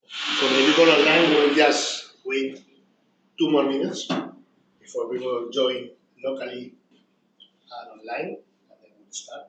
So maybe go online, we'll just wait 2 more minutes before we will join locally and online, and then we'll start.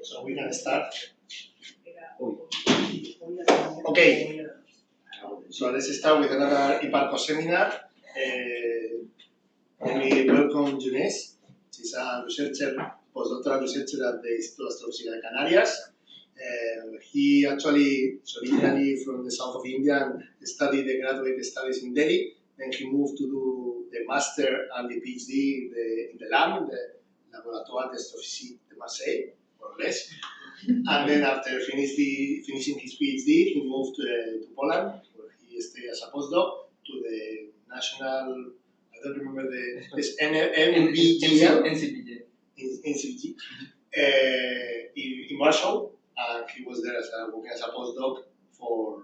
So we're gonna start. Okay. So let's start with another IPARCOS-seminar. Let me welcome Junais. She's a researcher, postdoctoral researcher at the Instituto Astrofísica de Canarias. He actually is originally from the south of India and studied the graduate studies in Delhi. Then he moved to do the master and the PhD in the lab, in the Laboratoire d'Astrophysique de Marseille, more or less. And then after finishing his PhD, he moved to Poland, where he stayed as a postdoc to the national, I don't remember this NCBG in Warsaw. And he was there working as a postdoc for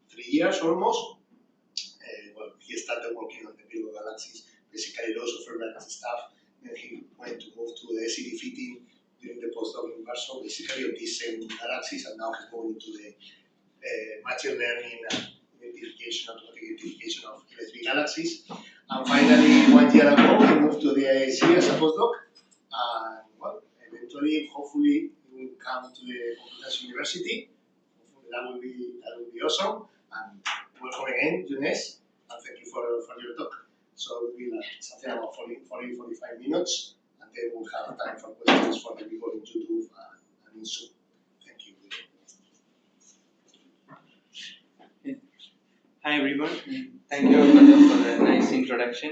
3 years almost. Well, he started working on the field of galaxies, basically lots of frequency stuff. Then he went to move to the SED fitting during the postdoc in Warsaw, basically of these same galaxies, and now he's going into the machine learning and automatic identification of LSB galaxies. And finally, 1 year ago, he moved to the IAC as a postdoc, and well, eventually, hopefully, he will come to the Complutense University. Hopefully, that will be awesome. And welcome again, Junais, and thank you for your talk. So it will be something about 40-45 minutes. And then we'll have time for questions for the people in YouTube and in Zoom. Thank you. Hi everyone, thank you Armando for the nice introduction.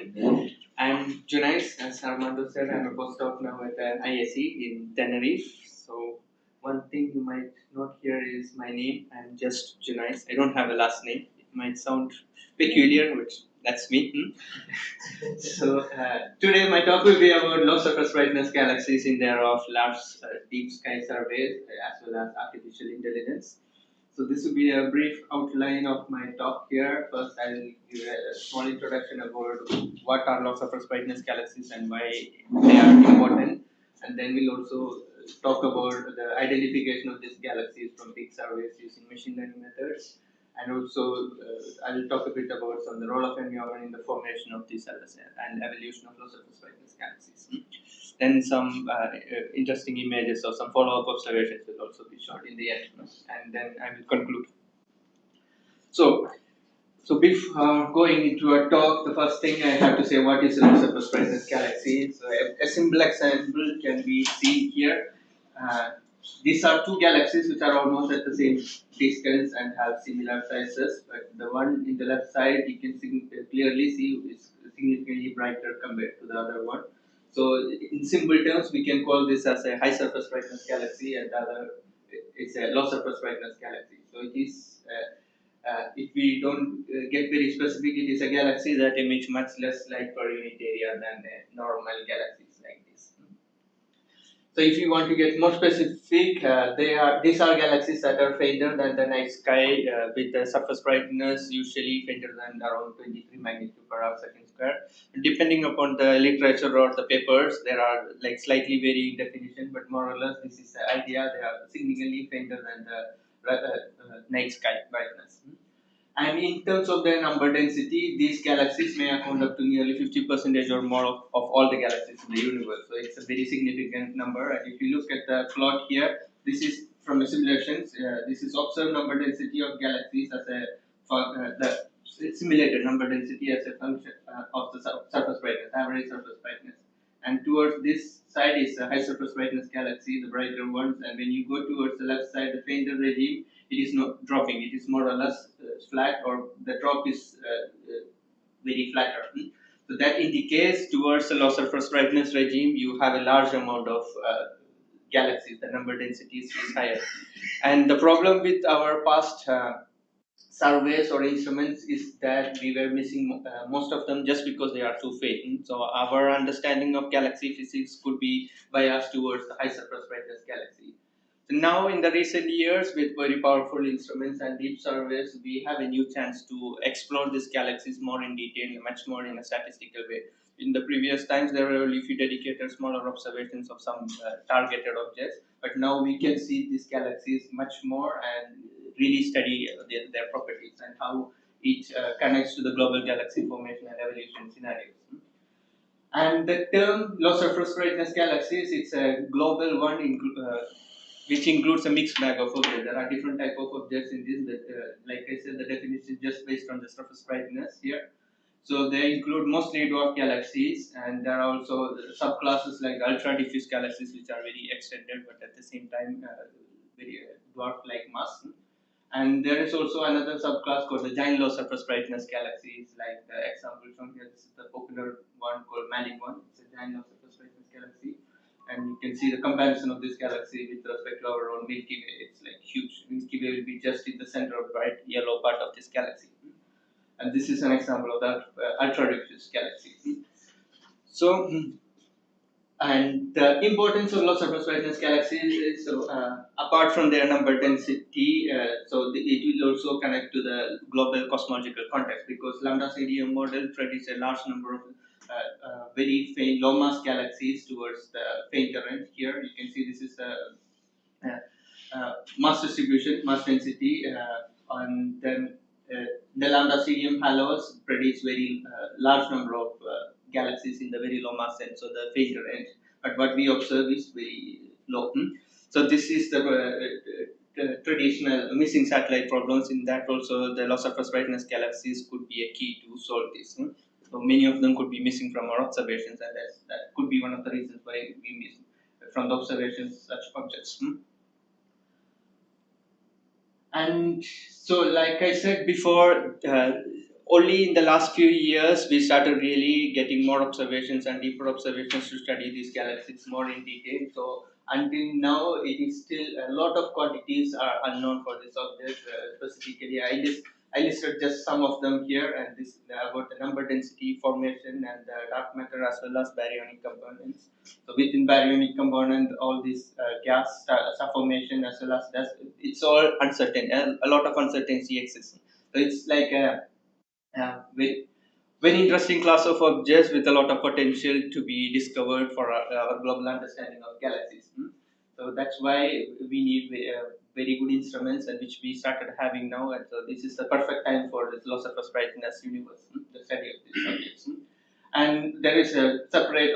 I'm Junais, as Armando said, I'm a postdoc now at ISE in Tenerife. So one thing you might not hear is my name. I'm just Junais. I don't have a last name. It might sound peculiar, which that's me. So today my talk will be about low surface brightness galaxies in the era of large deep sky surveys as well as artificial intelligence. So this will be a brief outline of my talk here. First, I will give a small introduction about what are low surface brightness galaxies and why they are important. And then we'll also talk about the identification of these galaxies from big surveys using machine learning methods. And also, I will talk a bit about the role of environment in the formation of these LSS and evolution of low surface brightness galaxies. Then some interesting images or some follow-up observations will also be shown in the end, and then I will conclude. So before going into a talk, the first thing I have to say, what is a low surface brightness galaxy? So a simple example can be seen here. These are two galaxies which are almost at the same distance and have similar sizes, but the one in the left side you can clearly see is significantly brighter compared to the other one. So in simple terms, we can call this as a high surface brightness galaxy, and the other is a low surface brightness galaxy. So it is, if we don't get very specific, it is a galaxy that emits much less light per unit area than normal galaxies like this. So if you want to get more specific, these are galaxies that are fainter than the night sky with a surface brightness usually fainter than around 23 magnitude per arc second square. Depending upon the literature or the papers, there are like slightly varying definition, but more or less this is the idea. They are significantly fainter than the night sky brightness. And in terms of their number density, these galaxies may account up to nearly 50% or more of all the galaxies in the universe. So it's a very significant number. And if you look at the plot here, this is from the simulations. This is observed number density of galaxies as the simulated number density as a function of the surface brightness. average surface brightness. And towards this side is a high surface brightness galaxy, the brighter ones. And when you go towards the left side, the fainter regime, it is not dropping. It is more or less flat, or the drop is very flatter. So that indicates towards the low surface brightness regime, you have a large amount of galaxies. The number density is higher. And the problem with our past surveys or instruments is that we were missing most of them just because they are too faint. So our understanding of galaxy physics could be biased towards the high surface brightness galaxy. So now in the recent years, with very powerful instruments and deep surveys, we have a new chance to explore these galaxies more in detail, much more in a statistical way. In the previous times, there were only few dedicated smaller observations of some targeted objects, but now we can see these galaxies much more and really study their properties and how it connects to the global galaxy formation and evolution scenarios. And the term low surface brightness galaxies, it's a global one, which includes a mixed bag of objects. There are different type of objects in this. That, like I said, the definition is just based on the surface brightness here. So they include mostly dwarf galaxies, and there are also subclasses like ultra-diffuse galaxies, which are very extended, but at the same time very dwarf-like mass. And there is also another subclass called the giant low surface brightness galaxies, like the example from here. This is the popular one called Malin one. It's a giant low surface brightness galaxy, and you can see the comparison of this galaxy with respect to our own Milky Way. It's like huge. Milky Way will be just in the center of the bright yellow part of this galaxy, and this is an example of that ultra-diffuse galaxy. So. And the importance of low surface brightness galaxies is apart from their number density, it will also connect to the global cosmological context, because lambda CDM model predicts a large number of very faint low mass galaxies towards the fainter end. Here you can see this is the mass distribution, mass density, and then the lambda CDM halos predicts very large number of galaxies in the very low mass end, so the fainter end. But what we observe is very low. So this is the traditional missing satellite problems. In that also, the low surface brightness galaxies could be a key to solve this. So many of them could be missing from our observations, and that could be one of the reasons why we miss from the observations such objects. And so, like I said before, only in the last few years we started really getting more observations and deeper observations to study these galaxies more in detail. So until now, it is still a lot of quantities are unknown for this object. Specifically, I listed just some of them here, and this about the number density, formation, and dark matter, as well as baryonic components. So within baryonic component, all these gas star formation as well as dust, it's all uncertain. A lot of uncertainty exists. So it's like a very interesting class of objects with a lot of potential to be discovered for our global understanding of galaxies. So that's why we need very good instruments, and which we started having now. And so this is the perfect time for this low surface brightness universe, the study of these objects. And there is a separate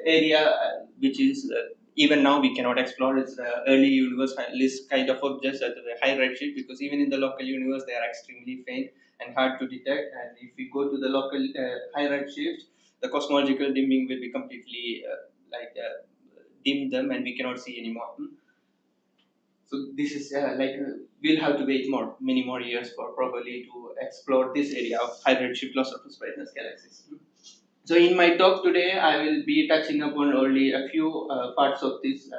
area which is even now we cannot explore. It's the early universe list kind of objects at a high redshift, because even in the local universe they are extremely faint and hard to detect. And if we go to the local high redshift, the cosmological dimming will be completely dim them, and we cannot see anymore. So this is we'll have to wait many more years for probably to explore this area of high redshift low surface brightness galaxies. So in my talk today, I will be touching upon only a few parts of these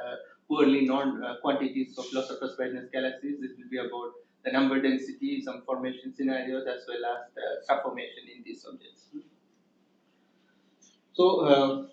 poorly known quantities of low surface brightness galaxies. This will be about the number density, some formation scenarios, as well as the star formation in these objects. So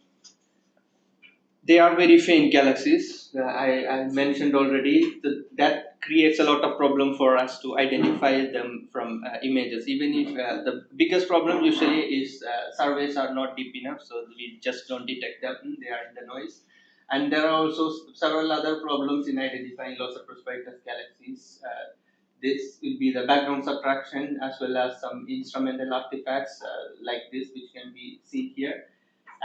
they are very faint galaxies. I mentioned already that creates a lot of problem for us to identify them from images. Even if the biggest problem usually is surveys are not deep enough, so we just don't detect them. They are in the noise. And there are also several other problems in identifying low surface brightness galaxies. This will be the background subtraction, as well as some instrumental artifacts like this, which can be seen here.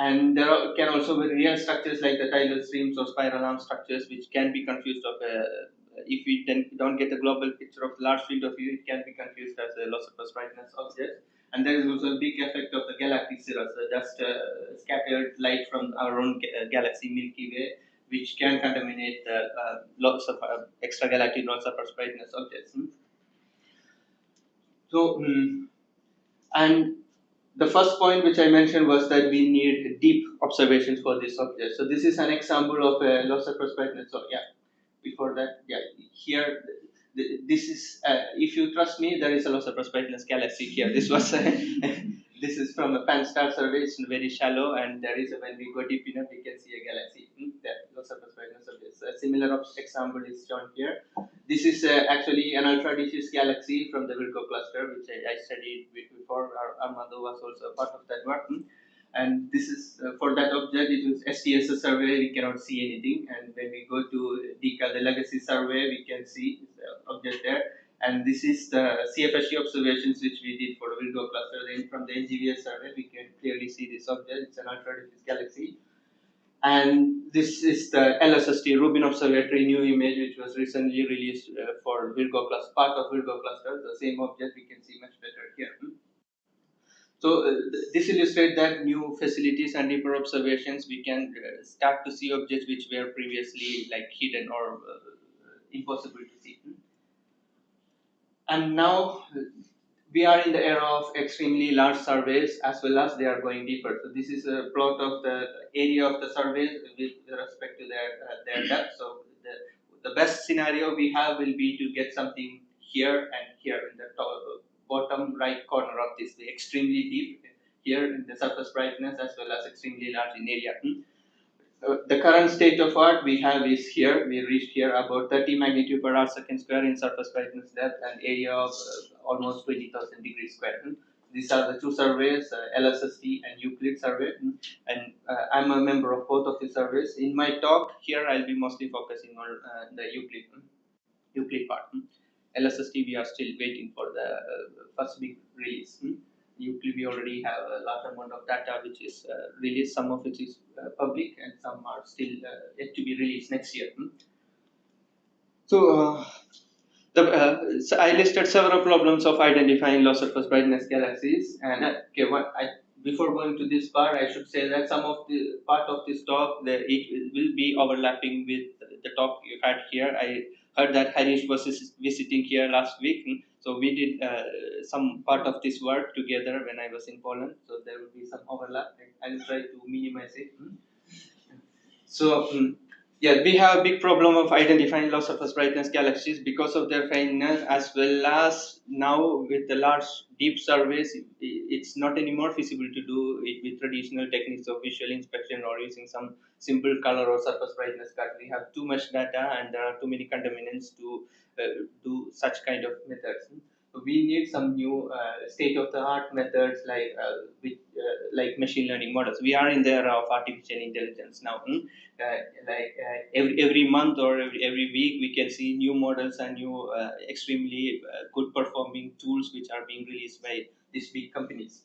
And there can also be real structures like the tidal streams or spiral arm structures, which can be confused of if we don't get a global picture of large field of view, it can be confused as a low surface brightness object. And there is also a big effect of the galactic cirrus, so just scattered light from our own galaxy, Milky Way, which can contaminate lots of extragalactic non-surface brightness objects. So, and the first point which I mentioned was that we need deep observations for this object. So this is an example of a low surface brightness. So yeah, before that, yeah, here, this is, if you trust me, there is a low surface brightness galaxy here. This was, this is from a pan-star survey. It's very shallow, and there is, when we go deep enough, we can see a galaxy. That low surface brightness object. A similar example is shown here. This is actually an ultra-diffuse galaxy from the Virgo cluster, which I studied before. Armando was also a part of that work. And this is for that object. It was STS survey. We cannot see anything, and when we go to DECA, the legacy survey, we can see the object there. And this is the CFSG observations which we did for the Virgo cluster. Then from the NGVS survey, we can clearly see this object. It's an ultra-diffuse galaxy. And this is the LSST Rubin Observatory new image, which was recently released for Virgo cluster, part of Virgo cluster. The same object we can see much better here. So this illustrates that new facilities and deeper observations, we can start to see objects which were previously like hidden or impossible to see. And now we are in the era of extremely large surveys, as well as they are going deeper. So this is a plot of the area of the surveys with respect to their depth. So the best scenario we have will be to get something here and here in the bottom right corner of this, extremely deep here in the surface brightness, as well as extremely large in area. The current state of art we have is here. We reached here about 30 magnitude per arc second square in surface brightness depth and area of almost 20,000 degrees square. These are the two surveys, LSST and Euclid survey, and I'm a member of both of the surveys. In my talk here, I'll be mostly focusing on the Euclid part. LSST, we are still waiting for the first big release. Euclid, we already have a large amount of data which is released. Some of it is public, and some are still yet to be released next year. So, so I listed several problems of identifying low surface brightness galaxies. And before going to this part, I should say that some of the part of this talk, it will be overlapping with the talk you had here. I heard that Harish was visiting here last week. So we did some part of this work together when I was in Poland. So there will be some overlap. I'll try to minimize it. So yeah, we have a big problem of identifying low surface brightness galaxies because of their faintness, as well as now with the large deep surveys, it's not anymore feasible to do it with traditional techniques of visual inspection or using some simple color or surface brightness cut. We have too much data, and there are too many contaminants to do such kind of methods. We need some new state-of-the-art methods like machine learning models. We are in the era of artificial intelligence now. Every month or every week, we can see new models and new extremely good performing tools which are being released by these big companies.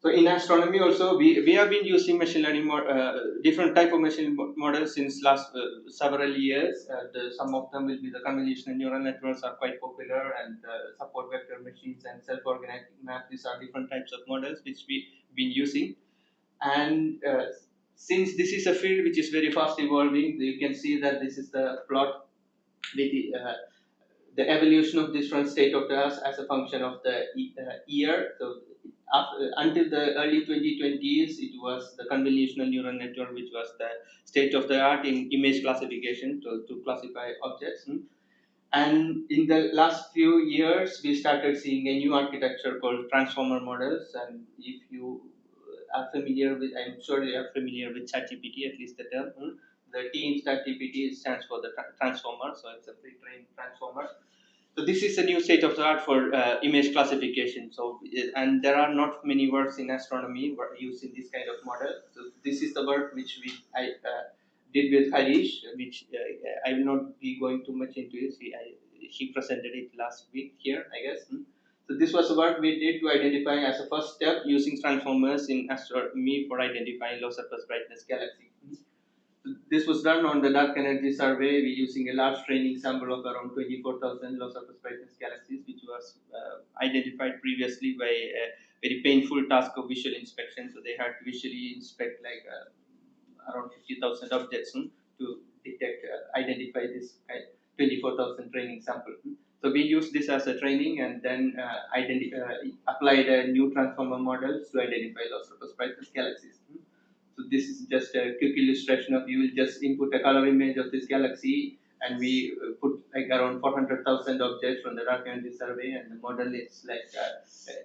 So in astronomy also, we have been using machine learning different type of machine models since last several years. Some of them will be the convolutional neural networks are quite popular, and support vector machines and self-organizing maps. These are different types of models which we've been using. And since this is a field which is very fast evolving, you can see that this is the plot with the evolution of different state of the art as a function of the year. So until the early 2020s, it was the convolutional neural network which was the state of the art in image classification to classify objects. And in the last few years, we started seeing a new architecture called transformer models. And if you are familiar with, I'm sure you are familiar with ChatGPT, at least the term. The T in ChatGPT stands for the transformer, so it's a pre-trained transformer. So this is a new state of the art for image classification. So, and there are not many works in astronomy using this kind of model. So this is the work which I did with Harish, which I will not be going too much into it. He presented it last week here, I guess. So this was the work we did to identify as a first step using transformers in astronomy for identifying low surface brightness galaxies. This was done on the dark energy survey. We're using a large training sample of around 24,000 low surface brightness galaxies, which was identified previously by a very painful task of visual inspection. So they had to visually inspect like around 50,000 objects to detect, identify this 24,000 training sample. So we used this as a training and then applied a new transformer models to identify low surface brightness galaxies. So this is just a quick illustration of, you will just input a color image of this galaxy and we put like around 400,000 objects from the dark energy survey, and the model is like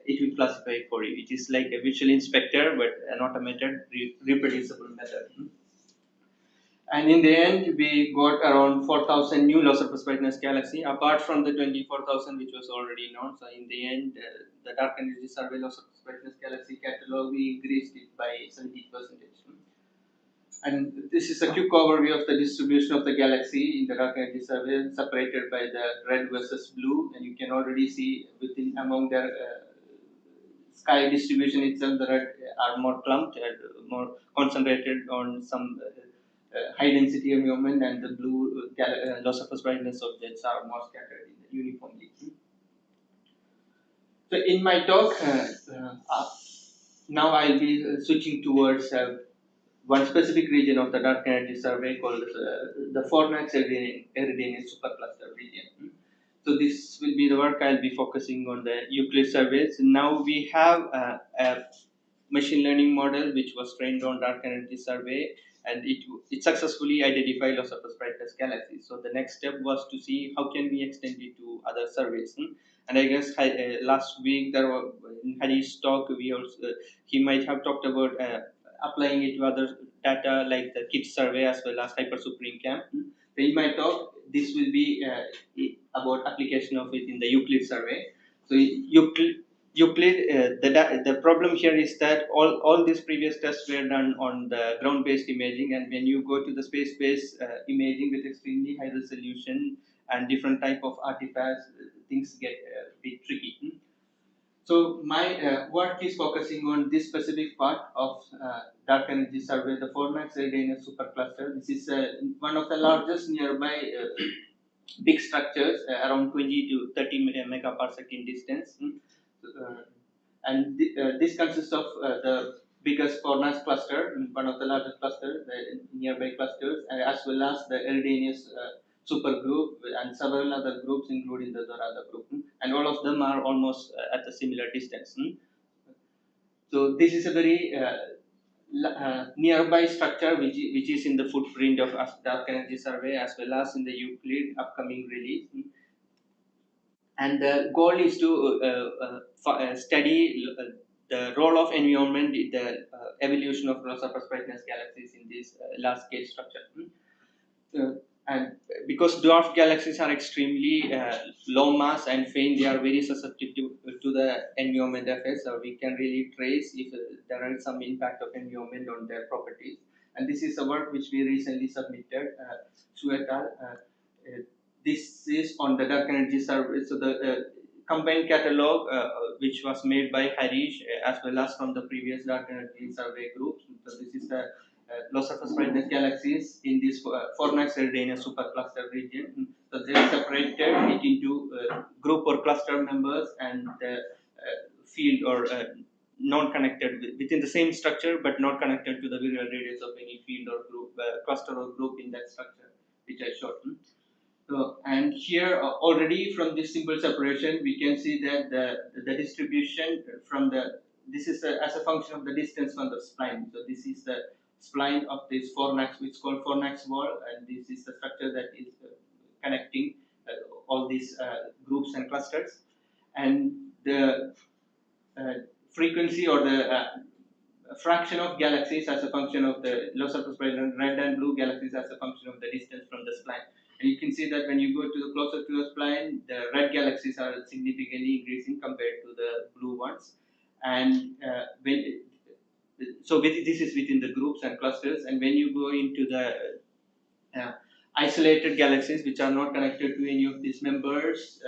it will classify for you. It is like a visual inspector but an automated reproducible method. And in the end, we got around 4,000 new low surface brightness galaxy, apart from the 24,000 which was already known. So in the end, the dark energy survey low surface brightness galaxy catalog, we increased it by 70%. And this is a quick overview of the distribution of the galaxy in the dark energy survey, separated by the red versus blue. And you can already see within among their sky distribution itself, the red are more clumped and more concentrated on some high density environment, and the blue low surface brightness objects are more scattered uniformly. So in my talk, now I'll be switching towards one specific region of the dark energy survey called the Fornax Eridanian supercluster region. So this will be the work I'll be focusing on, the Euclid surveys. Now we have a machine learning model which was trained on dark energy survey, and it successfully identified low surface brightness galaxies. So the next step was to see how can we extend it to other surveys. And I guess last week there was, in Hari's talk, we also he might have talked about applying it to other data like the KIT survey as well as hypersupreme CAM. So in my talk, this will be about application of it in the Euclid survey. So Euclid, the problem here is that all these previous tests were done on the ground-based imaging, and when you go to the space-based imaging with extremely high resolution and different type of artifacts, things get a bit tricky. So my work is focusing on this specific part of dark energy survey, the Fornax Eridanian supercluster. This is one of the largest nearby big structures, around 20 to 30 megaparsec in distance. And this consists of the biggest Fornax cluster, one of the largest clusters, the nearby clusters, as well as the Eridanius supergroup and several other groups, including the Dorada group. And all of them are almost at a similar distance. So this is a very nearby structure which is in the footprint of dark energy survey as well as in the Euclid upcoming release. And the goal is to study the role of environment in the evolution of low surface brightness galaxies in this large scale structure. And because dwarf galaxies are extremely low mass and faint, they are very susceptible to the environment effects. So we can really trace if there is some impact of environment on their properties. And this is a work which we recently submitted to et al. This is on the dark energy survey. So the combined catalog which was made by Harish as well as from the previous dark energy survey group. So this is the low surface brightness galaxies in this Fornax Eridanian supercluster region. So they separated it into group or cluster members and field or non-connected within the same structure but not connected to the virial radius of any field or group, cluster or group in that structure, which I showed. So, and here already from this simple separation, we can see that the distribution from this is as a function of the distance from the spline. So this is the spline of this Fornax, which is called Fornax wall, and this is the structure that is connecting all these groups and clusters. And the frequency or the fraction of galaxies as a function of the low surface brightness, red and blue galaxies as a function of the distance from the spline. And you can see that when you go to the closer to the spline, the red galaxies are significantly increasing compared to the blue ones. And this is within the groups and clusters. And when you go into the isolated galaxies which are not connected to any of these members,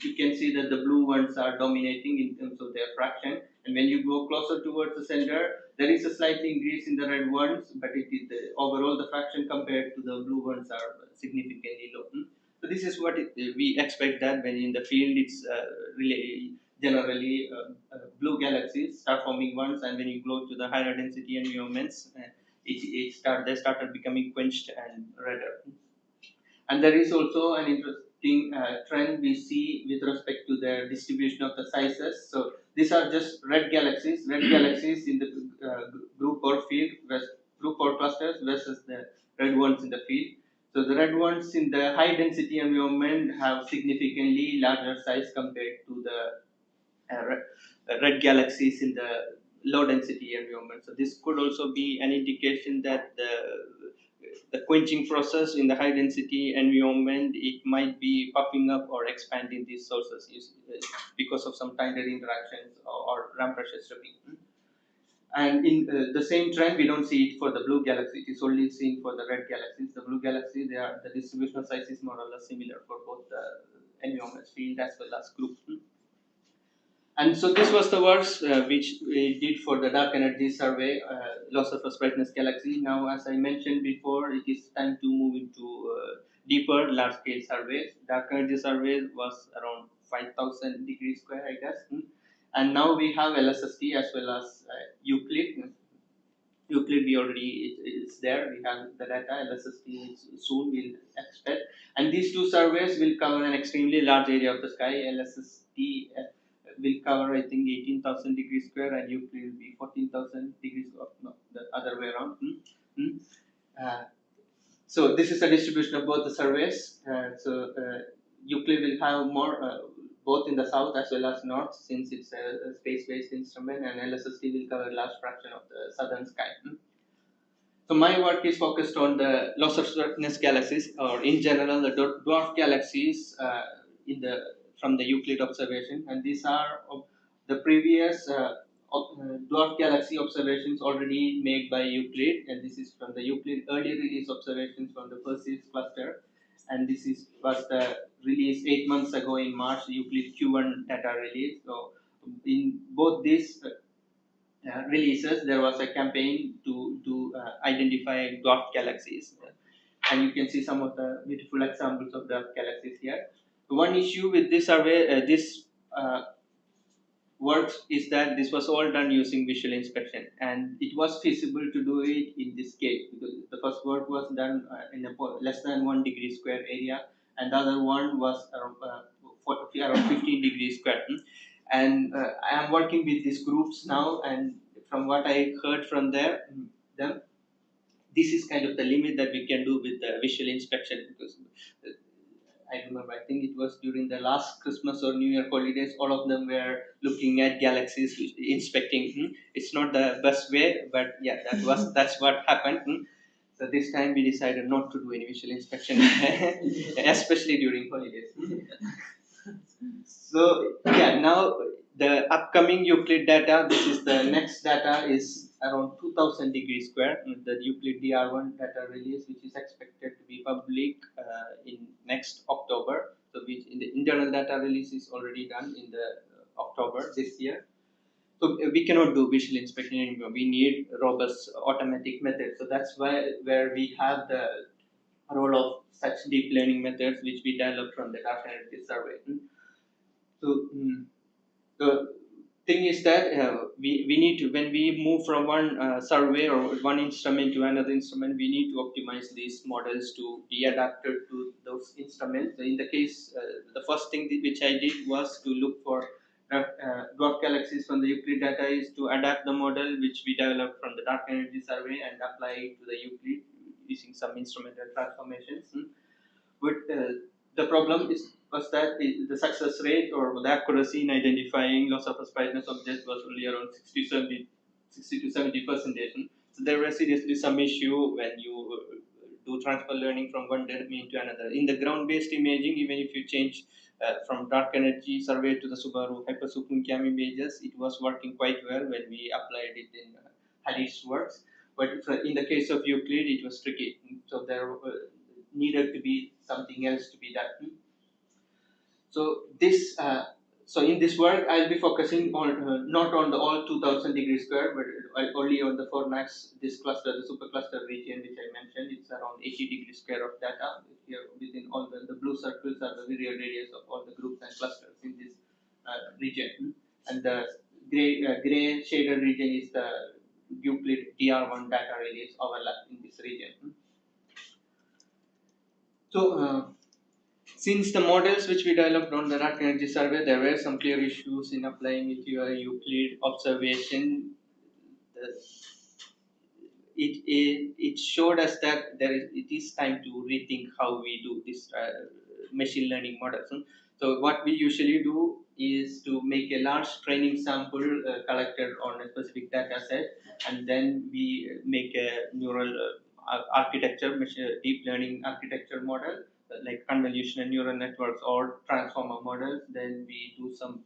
you can see that the blue ones are dominating in terms of their fraction. And when you go closer towards the center, There is a slight increase in the red ones, but it is overall the fraction compared to the blue ones are significantly low. So this is what we expect, that when in the field it's really generally blue galaxies start forming ones, and when you go to the higher density environments, they started becoming quenched and redder. And there is also an interesting trend we see with respect to the distribution of the sizes. So these are just red galaxies in the group or field, group or clusters versus the red ones in the field. So the red ones in the high density environment have significantly larger size compared to the red galaxies in the low density environment. So this could also be an indication that the quenching process in the high density environment, it might be popping up or expanding these sources because of some tidal interactions or ramp pressure stripping. And in the same trend, we don't see it for the blue galaxy. It is only seen for the red galaxies. The blue galaxy, the distributional size is more or less similar for both the environment field as well as group. And so this was the work which we did for the dark energy survey, low surface brightness galaxy. Now, as I mentioned before, it is time to move into deeper, large scale surveys. Dark energy survey was around 5,000 degrees square, I guess. And now we have LSST as well as Euclid. Euclid, we already it's there. We have the data. LSST soon we'll expect, and these two surveys will cover an extremely large area of the sky. LSST will cover, I think, 18,000 degrees square, and Euclid will be 14,000 degrees. No, the other way around. Uh, so this is a distribution of both the surveys. Euclid will have more both in the south as well as north, since it's a space-based instrument, and LSST will cover a large fraction of the southern sky. So my work is focused on the low surface brightness galaxies, or in general the dwarf galaxies from the Euclid observation, and these are the previous dwarf galaxy observations already made by Euclid, and this is from the Euclid early release observations from the Perseus cluster, and this was the release 8 months ago in March, Euclid Q1 data release. So in both these releases, there was a campaign to identify dwarf galaxies, and you can see some of the beautiful examples of dwarf galaxies here. One issue with this survey, this works, is that this was all done using visual inspection, and it was feasible to do it in this scale because the first work was done in a less than 1 degree square area, and the other one was around 15 degrees square. And I am working with these groups now, and from what I heard from them, this is kind of the limit that we can do with the visual inspection, because I remember, I think it was during the last Christmas or New Year holidays, all of them were looking at galaxies, inspecting. It's not the best way, but yeah, that's what happened. So this time we decided not to do any visual inspection, especially during holidays. So yeah, now the upcoming Euclid data, this is the next data, is around 2000 degrees square, the Euclid DR1 data release, which is expected to be public in next October. So which in the internal data release is already done in the October this year. So we cannot do visual inspection anymore. We need robust automatic methods. So that's where we have the role of such deep learning methods, which we developed from the dark energy survey. So the thing is that we need to, when we move from one survey or one instrument to another instrument, we need to optimize these models to be adapted to those instruments. So in the case, the first thing which I did was to look for dwarf galaxies from the Euclid data, is to adapt the model which we developed from the dark energy survey and apply it to the Euclid using some instrumental transformations. But the problem was that the success rate or the accuracy in identifying low surface brightness objects was only around 60 to 70%. So there was seriously some issue when you do transfer learning from one domain to another. In the ground-based imaging, even if you change from dark energy survey to the Subaru hyper-SuperCam images, it was working quite well when we applied it in Hadith's works. But in the case of Euclid, it was tricky. So there needed to be something else to be done. So this So in this work, I'll be focusing on not on the all 2000 degrees square, but only on the 4 max, this cluster, the supercluster region which I mentioned. It's around 80 degrees square of data. Here within all the blue circles are the virial radius of all the groups and clusters in this region, and the gray shaded region is the Euclid DR1 data radius overlap in this region. So since the models which we developed on the dark energy survey, there were some clear issues in applying it to your Euclid observation. It showed us that it is time to rethink how we do this machine learning models. So what we usually do is to make a large training sample collected on a specific data set, and then we make a neural architecture, deep learning architecture model, like convolutional neural networks or transformer models. Then we do some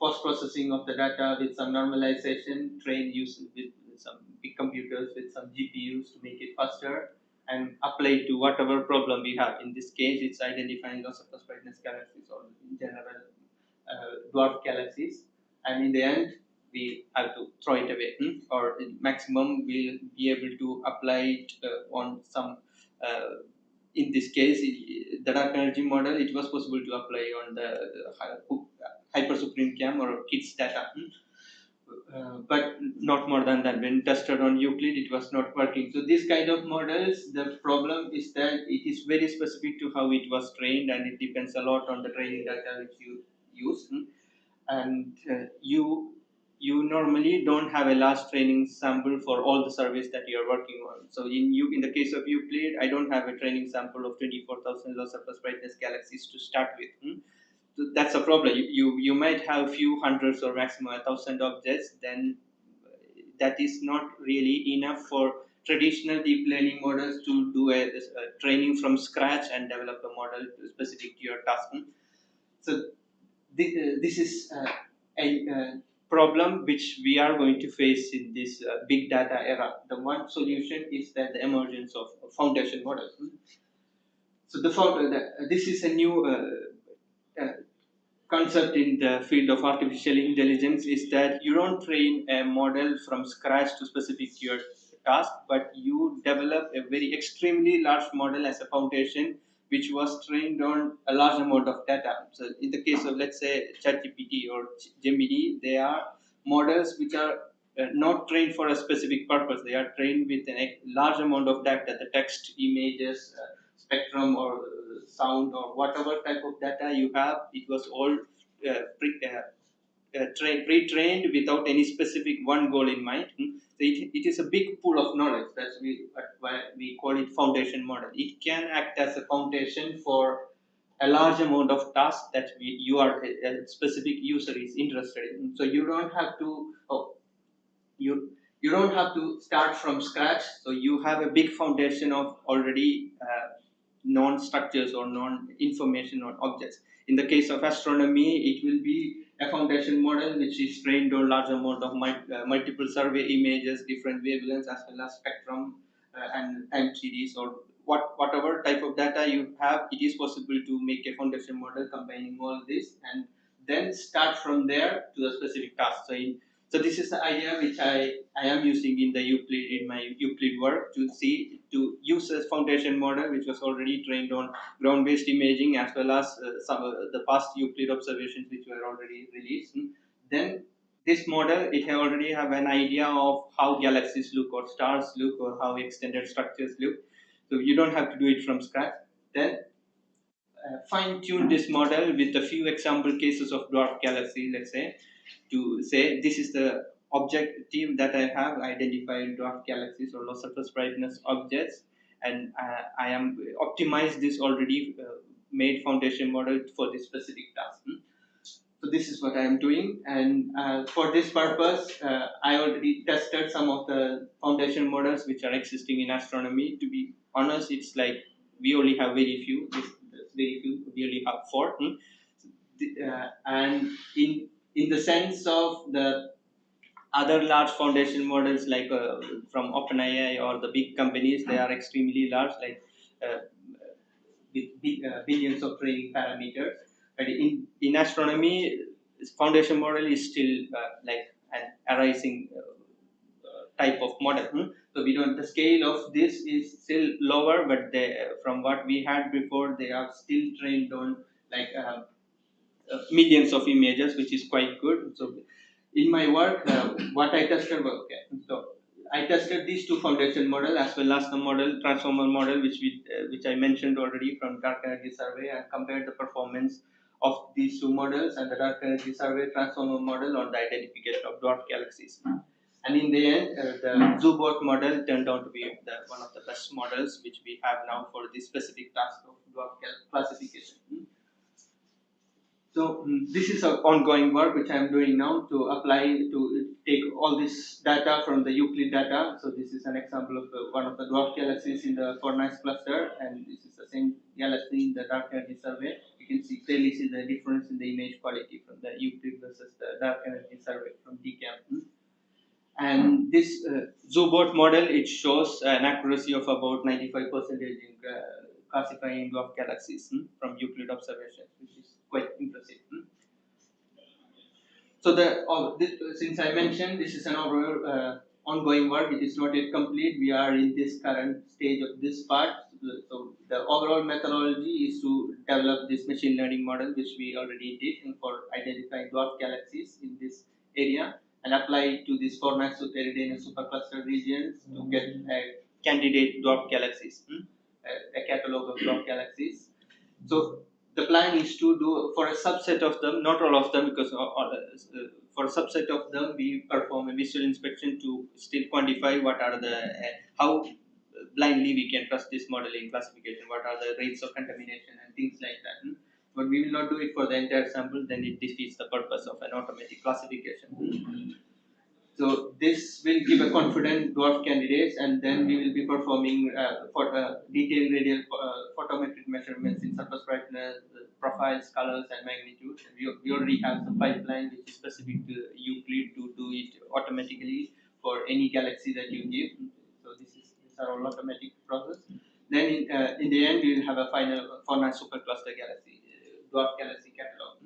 post-processing of the data with some normalization, train use with some big computers with some GPUs to make it faster, and apply it to whatever problem we have. In this case, it's identifying loss of brightness galaxies or in general dwarf galaxies, and in the end, we have to throw it away, or maximum we'll be able to apply it on some. In this case, the dark energy model, it was possible to apply on the hyper supreme cam or kids data. But not more than that. When tested on Euclid, it was not working. So this kind of models, the problem is that it is very specific to how it was trained, and it depends a lot on the training data which you use. And you normally don't have a large training sample for all the surveys that you are working on. So in the case of Euclid, I don't have a training sample of 24,000 low surface brightness galaxies to start with. So that's a problem. You might have few hundreds or maximum 1,000 objects. Then that is not really enough for traditional deep learning models to do a training from scratch and develop a model specific to your task. So this is a problem which we are going to face in this big data era. The one solution is that the emergence of foundation models. So this is a new concept in the field of artificial intelligence, is that you don't train a model from scratch to specific to your task, but you develop a very extremely large model as a foundation which was trained on a large amount of data. So in the case of, let's say, ChatGPT or Gemini, they are models which are not trained for a specific purpose. They are trained with a large amount of data, the text, images, spectrum, or sound, or whatever type of data you have. It was all pre-trained without any specific one goal in mind. So it is a big pool of knowledge. That's why we call it foundation model. It can act as a foundation for a large amount of tasks that a specific user is interested in. So you don't have to you don't have to start from scratch. So you have a big foundation of already known structures or known information on objects. In the case of astronomy, it will be a foundation model which is trained on large amount of multiple survey images, different wavelengths, as well as spectrum and time series, or whatever type of data you have. It is possible to make a foundation model combining all this, and then start from there to the specific task. So this is the idea which I am using in my Euclid work, to use a foundation model which was already trained on ground-based imaging, as well as the past Euclid observations which were already released. Then this model, it already have an idea of how galaxies look, or stars look, or how extended structures look. So you don't have to do it from scratch. Then fine-tune this model with a few example cases of dwarf galaxies, let's say, to say this is the objective that I have identified dwarf galaxies or low surface brightness objects, and I am optimized this already made foundation model for this specific task. So this is what I am doing, and for this purpose, I already tested some of the foundation models which are existing in astronomy. To be honest, it's like we only have very few. We only have 4. And in the sense of the other large foundation models, like from OpenAI or the big companies, they are extremely large, like with billions of training parameters. But in astronomy, foundation model is still like an arising type of model. So we don't. The scale of this is still lower, but from what we had before, they are still trained on like millions of images, which is quite good. So in my work, what I tested was so I tested these two foundation model as well as the model transformer model, which I mentioned already from dark energy survey, and compared the performance of these two models and the dark energy survey transformer model on the identification of dwarf galaxies. And in the end, the Zubot model turned out to be one of the best models which we have now for this specific task of dwarf classification. So this is an ongoing work which I am doing now to apply to take all this data from the Euclid data. So this is an example of one of the dwarf galaxies in the Junais cluster, and this is the same galaxy in the dark energy survey. You can clearly see the difference in the image quality from the Euclid versus the dark energy survey from DCAM. And this Zubot model, it shows an accuracy of about 95% in classifying dwarf galaxies from Euclid observations, which is quite impressive. So since I mentioned this is an overall ongoing work, it is not yet complete. We are in this current stage of this part. So the overall methodology is to develop this machine learning model, which we already did for identifying dwarf galaxies in this area, and apply it to these format Heterogeneous supercluster regions to get candidate dwarf galaxies, a catalog of dwarf galaxies. So the plan is to do for a subset of them, not all of them, because for a subset of them we perform a visual inspection to still quantify what are the how blindly we can trust this modeling classification, what are the rates of contamination and things like that. But we will not do it for the entire sample, then it defeats the purpose of an automatic classification. So this will give a confident dwarf candidates, and then we will be performing detailed radial photometric measurements in surface brightness, profiles, colors, and magnitude. We already have the pipeline which is specific to Euclid to do it automatically for any galaxy that you give. So these are all automatic process. Then in the end, we will have a final finite supercluster galaxy, dwarf galaxy catalog.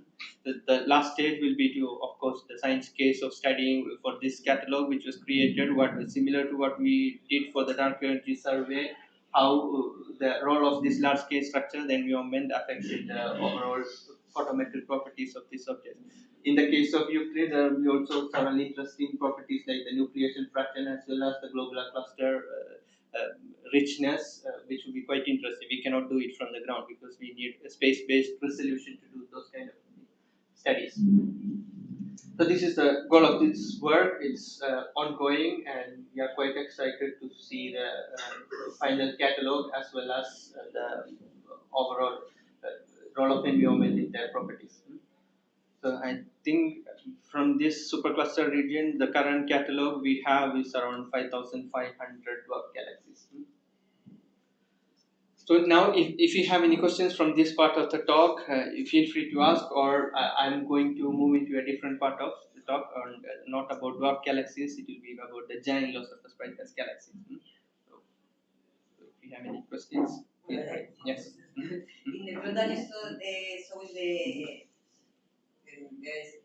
The last stage will be to, of course, the science case of studying for this catalog, which was created, what was similar to what we did for the dark energy survey, how the role of this large scale structure, the environment affects the overall photometric properties of this object. In the case of Euclid, there will be also several interesting properties like the nucleation fraction as well as the globular cluster richness, which will be quite interesting. We cannot do it from the ground because we need a space-based resolution to do those kind of studies. So this is the goal of this work. It's ongoing, and we are quite excited to see the final catalog as well as the overall role of environment in their properties. So I think from this supercluster region, the current catalog we have is around 5,500 dwarf galaxies. So now, if you have any questions from this part of the talk, feel free to ask, or I'm going to move into a different part of the talk, on not about dwarf galaxies. It will be about the giant low surface brightness galaxies. So if you have any questions, yes. In the product is showing the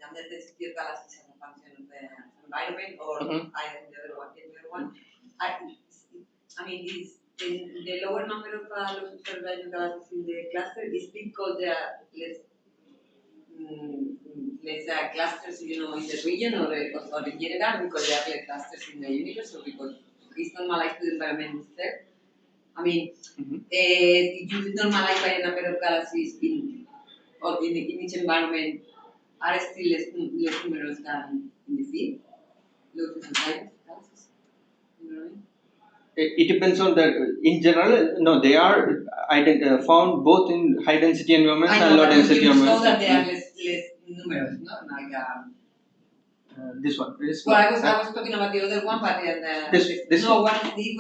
number of sphere galaxies as a function of the environment, or I the other one. I mean, the lower number of low surface brightness galaxies in the cluster is because there are less clusters, in the region, or in general, because there are less clusters in the universe, or because it's normalized to the environment itself. I mean, if you normalize by the number of galaxies in each environment, are still less numerous than in the field? Low surface galaxies. You know what I mean? It depends on in general, no, they are found both in high density environments and low density environments. You show that they are less numerous, no? This one. I was talking about the other one, but this no, one. It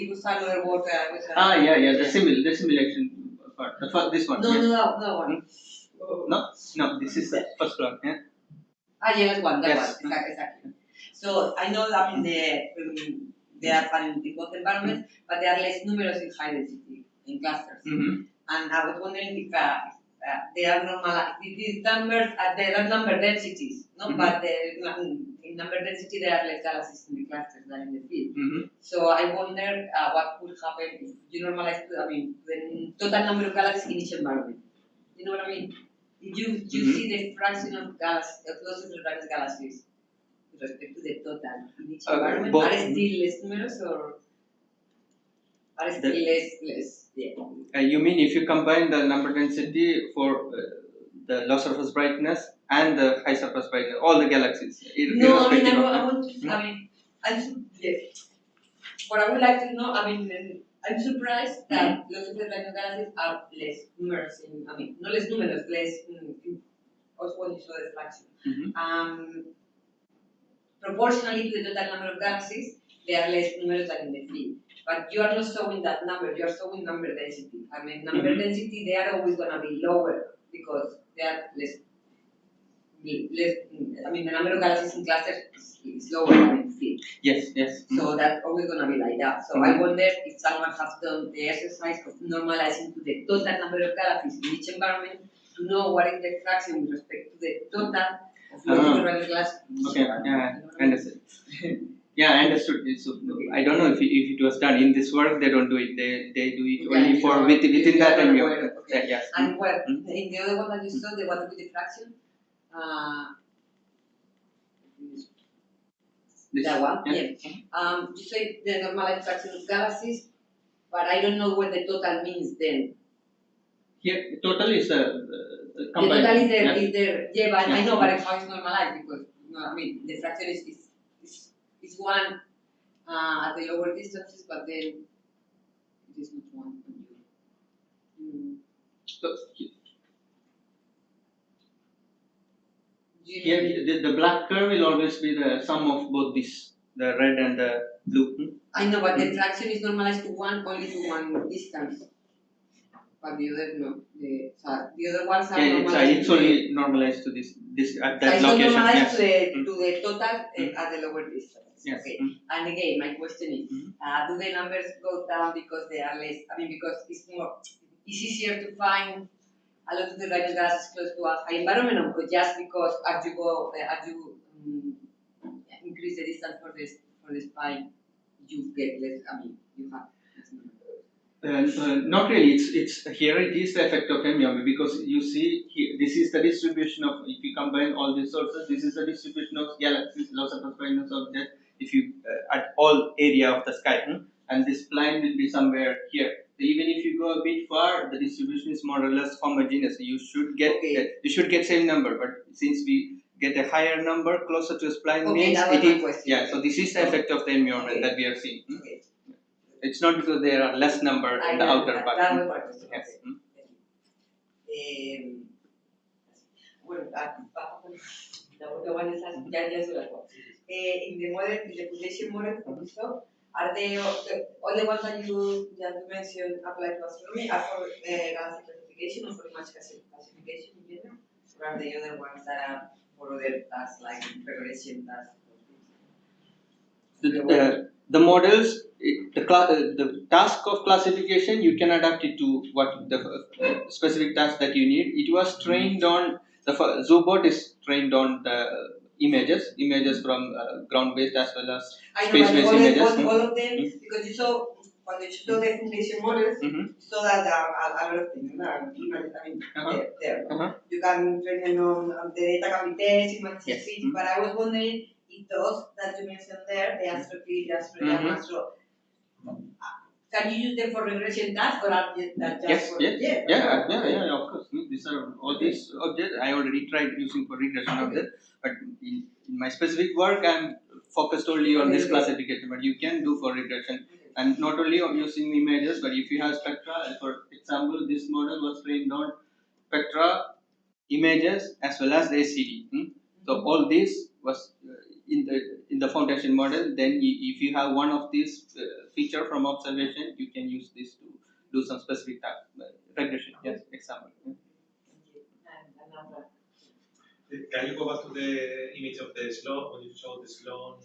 was another work. The simulation part. This one. No one. No, this is the first one. Yeah. That one. Exactly. So I know that they are found in both environments, but they are less numerous in high density in clusters. And I was wondering if they are normalized. These numbers, they are number densities, no? But in number density, there are less galaxies in the clusters than in the field. So I wonder what would happen if you normalize the total number of galaxies in each environment. You know what I mean? You see the fraction of galaxies, closest to galaxies with respect to the total in each environment. Are still less numerous or are still less? Yeah. You mean if you combine the number density for the low surface brightness and the high surface brightness, all the galaxies? No, what I would like to know, I'm surprised that low surface brightness galaxies are less numerous not less numerous, less also when you saw the fraction. Proportionally to the total number of galaxies, they are less numerous than in the field. But you are not showing that number, you are showing number density. Number density, they are always going to be lower because they are less. The number of galaxies in clusters is lower than in the field. Yes. So that's always going to be like that. So I wonder if someone has done the exercise of normalizing to the total number of galaxies in each environment to know what is the fraction with respect to the total of low galaxies. Okay, understood. Yeah, I understood. So, I don't know if it was done in this work. They don't do it. They do it only for within that time. Okay. Yes. And in the other one that you saw, the what with the fraction. That one. Yeah. You say the normalized fraction of galaxies, but I don't know what the total means then. Here, total is the total is there. Yeah, but I know, but how it's normalized because the fraction is one at the lower distances, but then it is not one. Here, the black curve will always be the sum of both these, the red and the blue. I know, but the fraction is normalized to only to one distance. But the other no. The other ones are normalized. It's only normalized to this at that so location. It's normalized to the total at the lower distance. Yes. Okay. And again, my question is, do the numbers go down because they are less? Because it's easier to find a lot of the brightness galaxies close to a high environment, or just because as you increase the distance for the spine, you get less. You have less numbers. Not really. It's here. It is the effect of M because you see here, this is the distribution of. If you combine all these sources, this is the distribution of galaxies, low surface brightness objects. If you at all area of the sky, and this line will be somewhere here. So even if you go a bit far, the distribution is more or less homogeneous. You should get same number, but since we get a higher number closer to spline means so this is the effect of the environment that we are seeing. It's not because there are less number in the outer part. Yes. The one is in the model, in the population model, so are they all the ones that you mentioned apply to astronomy are for galaxy classification or for image classification in general, or are the other ones that are for other tasks like preparation tasks? The models, the task of classification, you can adapt it to what the specific task that you need. It was trained on the ZooBot is trained on the images from ground-based as well as space-based images. All of them, because you saw when you saw the foundation models, you saw that there are a lot of things. There. You can train them on the data can be tested, but I was wondering if those that you mentioned there, the Astrofísica, the Astro, can you use them for regression tasks or are that just for of course. These are all these objects I already tried using for regression objects, but in my specific work I'm focused only on this classification. But you can do for regression, and not only on using images, but if you have spectra. For example, this model was trained on spectra, images as well as the SCD. So all this was in the foundation model. Then if you have one of these feature from observation, you can use this to do some specific regression. Yes, example. Can you go back to the image of the slope when you show the slow?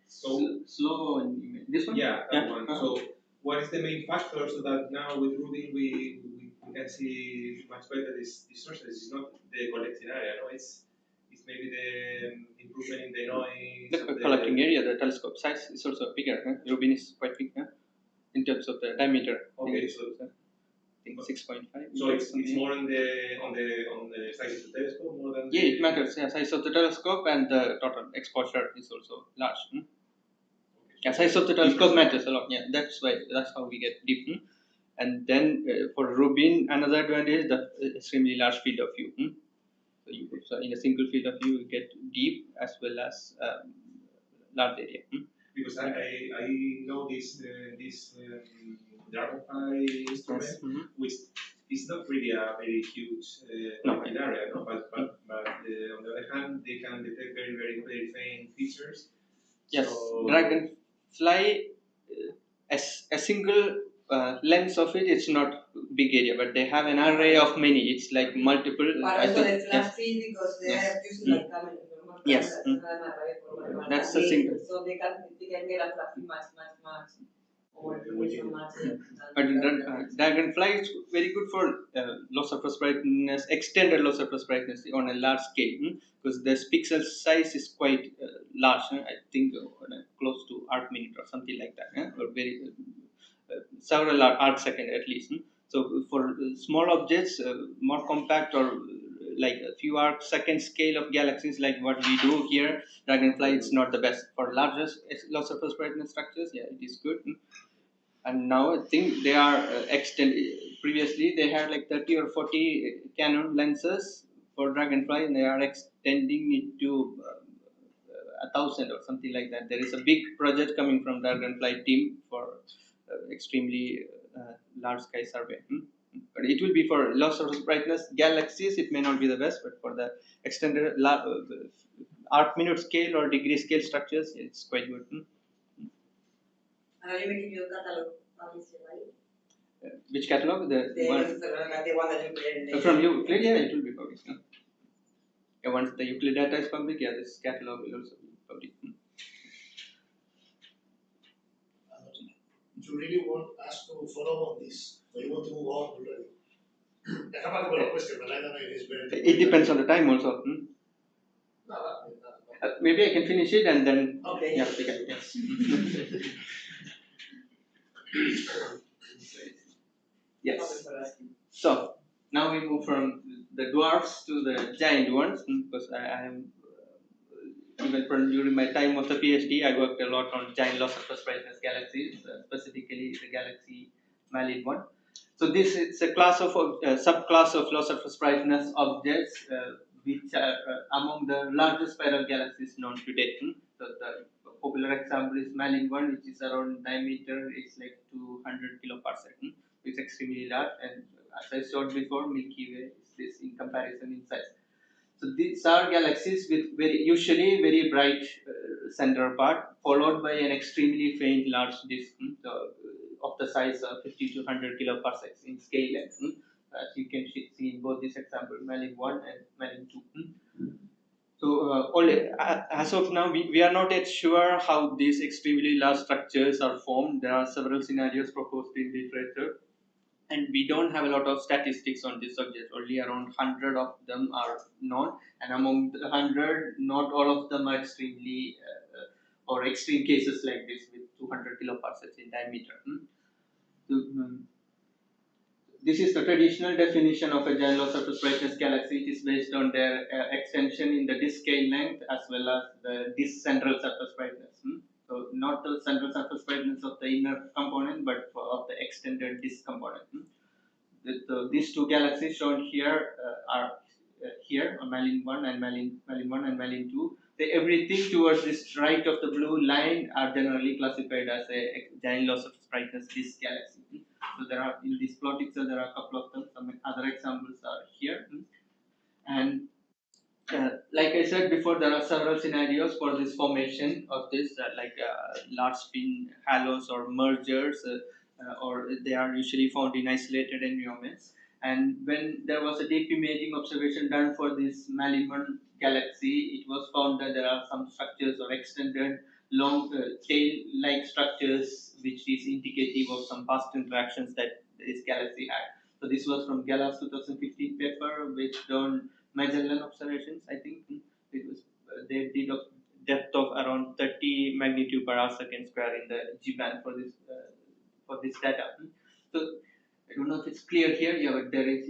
So slow image. This one. Yeah, that one. So what is the main factor so that now with Rubin we can see much better these sources? It's not the collecting area, no? It's maybe the improvement in the noise. The collecting area, the telescope size is also bigger. Rubin is quite big in terms of the diameter. Okay, so I think 6.5. So it's more on the size of the telescope more than. Yeah, it matters. Yeah, size of the telescope and the total exposure is also large. Yeah, size of the telescope matters a lot. Yeah, that's how we get deep. And then for Rubin, another advantage is the extremely large field of view. So in a single field of view, you get deep as well as large area. Because I know this Dragonfly instrument, Yes. which is not really a very huge collecting area, no? But on the other hand, they can detect very faint features. Yes, So, Dragonfly, as a single lens of it, it's not big area, but they have an array of many. It's like multiple. But also the flat field because they Yes. are using like camera, normal Yes. cameras. That's the single. So they can get a flat field much. Or so much. But Dragonfly is very good for low surface brightness, extended low surface brightness on a large scale, because the pixel size is quite large. I think close to arc minute or something like that, or very several arc second at least. So for small objects, more compact or like a few arc second scale of galaxies, like what we do here, Dragonfly it's not the best. For largest low surface brightness structures, yeah, it is good. And now I think they are previously they had like 30 or 40 Canon lenses for Dragonfly, and they are extending it to 1,000 or something like that. There is a big project coming from Dragonfly team for extremely large sky survey. But it will be for low surface brightness galaxies. It may not be the best, but for the extended arc minute scale or degree scale structures, it's quite good. And are you making your catalog published, right? Which catalog? The one that you created. From Euclid, yeah, it will be published. Yeah, once the Euclid data is public, yeah, this catalog will also be public. You really want us to follow on this, so you want to move on already? I have a couple of questions, but I don't know if it's very. It depends on the time also. No. Maybe I can finish it and then. Okay. Yeah, we can. Yes. Yes. So now we move from the dwarfs to the giant ones, because I am even during my time of the PhD, I worked a lot on giant low surface brightness galaxies, specifically the galaxy Malin 1. So this is a class of subclass of low surface brightness objects, which are among the largest spiral galaxies known to date. So the popular example is Malin 1, which is around diameter is like 200 kiloparsec. It's extremely large, and as I showed before, Milky Way is this in comparison in size. So these are galaxies with usually very bright center part, followed by an extremely faint large disk of the size of 50 to 100 kiloparsecs in scale length. As you can see in both these examples, Malin 1 and Malin 2. So as of now, we are not yet sure how these extremely large structures are formed. There are several scenarios proposed in literature, and we don't have a lot of statistics on this subject. Only around 100 of them are known, and among the 100, not all of them are extremely or extreme cases like this with 200 kiloparsecs in diameter. This is the traditional definition of a giant low surface brightness galaxy. It is based on their extension in the disk scale length as well as the disk central surface brightness. So not the central surface brightness of the inner component, but of the extended disk component. These two galaxies shown here are here, Malin 1 and Malin 1 and Malin 2. Everything towards this right of the blue line are generally classified as a giant low surface brightness disk galaxy. So there are in this plot itself there are a couple of them. Some other examples are here, and like I said before, there are several scenarios for this formation of this, like large spin halos or mergers, or they are usually found in isolated environments. And when there was a deep imaging observation done for this Malin 1 galaxy, it was found that there are some structures or extended long tail-like structures which is indicative of some past interactions that this galaxy had. So this was from Galas 2015 paper based on Magellan observations. I think it was they did a depth of around 30 magnitude per arc second square in the G band for this data. So I don't know if it's clear here. Yeah, but there is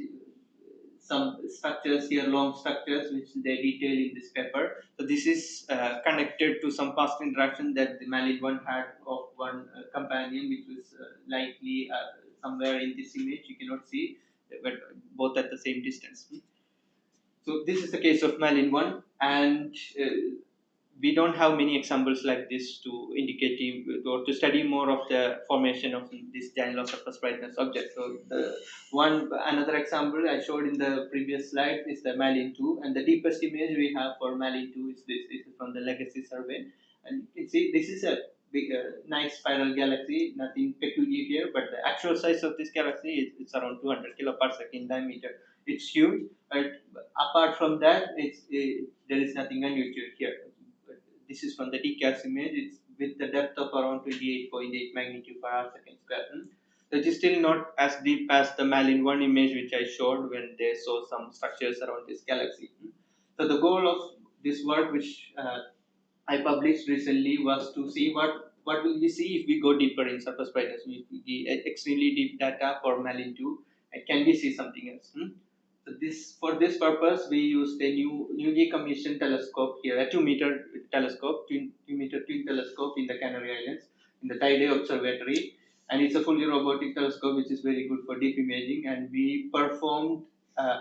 some structures here, long structures, which they detail in this paper. So this is connected to some past interaction that the Malin 1 had of one companion, which was likely somewhere in this image. You cannot see, but both at the same distance. So this is the case of Malin 1, and we don't have many examples like this to indicate or to study more of the formation of this giant loss surface brightness object. So another example I showed in the previous slide is the Malin 2, and the deepest image we have for Malin 2 is this. This is from the Legacy survey, and you can see this is a big, nice spiral galaxy. Nothing peculiar here, but the actual size of this galaxy is it's around 200 kiloparsec diameter. It's huge, but apart from that, there is nothing unusual here. This is from the DCAS image. It's with the depth of around 28.8 magnitude per arc second square. It is still not as deep as the Malin 1 image which I showed when they saw some structures around this galaxy. So the goal of this work, which I published recently, was to see what will we see if we go deeper in surface brightness. We get extremely deep data for Malin 2, and can we see something else? So for this purpose, we used a newly commissioned telescope here, a 2-meter telescope, 2-meter twin telescope in the Canary Islands, in the Tidey Observatory, and it's a fully robotic telescope which is very good for deep imaging. And we performed a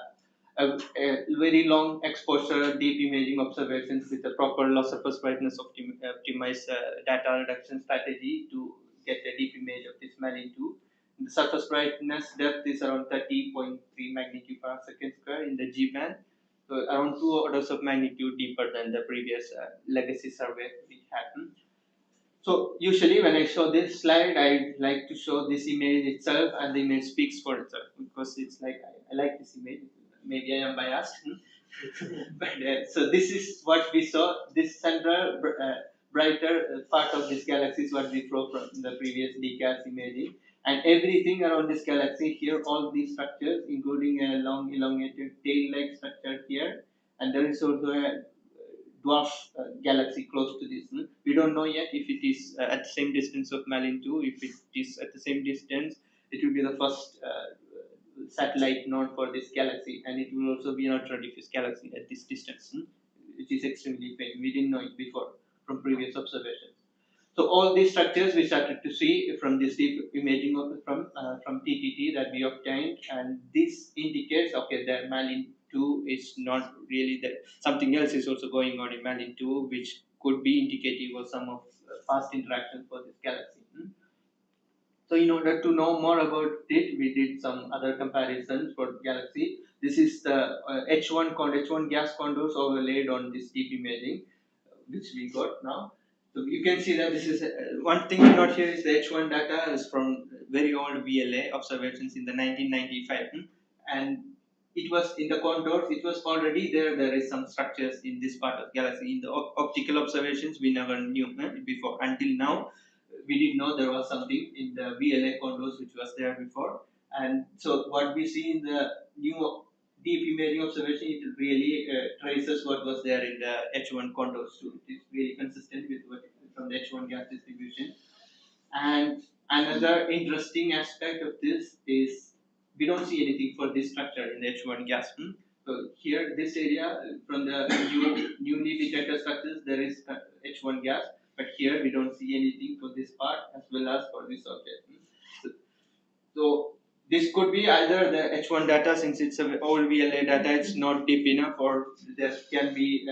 very long exposure deep imaging observations with a proper loss surface brightness optimized data reduction strategy to get a deep image of this Malin 2. The surface brightness depth is around 30.3 magnitude per second square in the G band, so around 2 orders of magnitude deeper than the previous Legacy survey we had. So usually when I show this slide, I like to show this image itself, and the image speaks for itself, because it's like I like this image. Maybe I am biased, but so this is what we saw. This central brighter part of this galaxy is what we saw from the previous DCAS imaging. And everything around this galaxy here, all these structures, including a long elongated tail-like structure here, and there is also a dwarf galaxy close to this. We don't know yet if it is at the same distance of Malin 2. If it is at the same distance, it will be the first satellite node for this galaxy, and it will also be an ultra-diffuse galaxy at this distance, which is extremely faint. We didn't know it before from previous observations. So all these structures we started to see from this deep imaging from TTT that we obtained, and this indicates that Malin 2 is not really that. Something else is also going on in Malin 2, which could be indicative of some of past interactions for this galaxy. So in order to know more about it, we did some other comparisons for galaxy. This is the H1 gas condors overlaid on this deep imaging, which we got now. So you can see that this is one thing to note here is the H1 data is from very old VLA observations in the 1995, and it was in the condors. It was already there. There is some structures in this part of galaxy. In the optical observations, we never knew before. Until now, we didn't know there was something in the VLA condors which was there before. And so what we see in the new deep imaging observation, it really traces what was there in the H1 condors too. It is really consistent with what from the H1 gas distribution. And another interesting aspect of this is we don't see anything for this structure in the H1 gas. So here, this area from the newly detected structures, there is H1 gas, but here we don't see anything for this part as well as for this object. So this could be either the H1 data, since it's an old VLA data, it's not deep enough, or there can be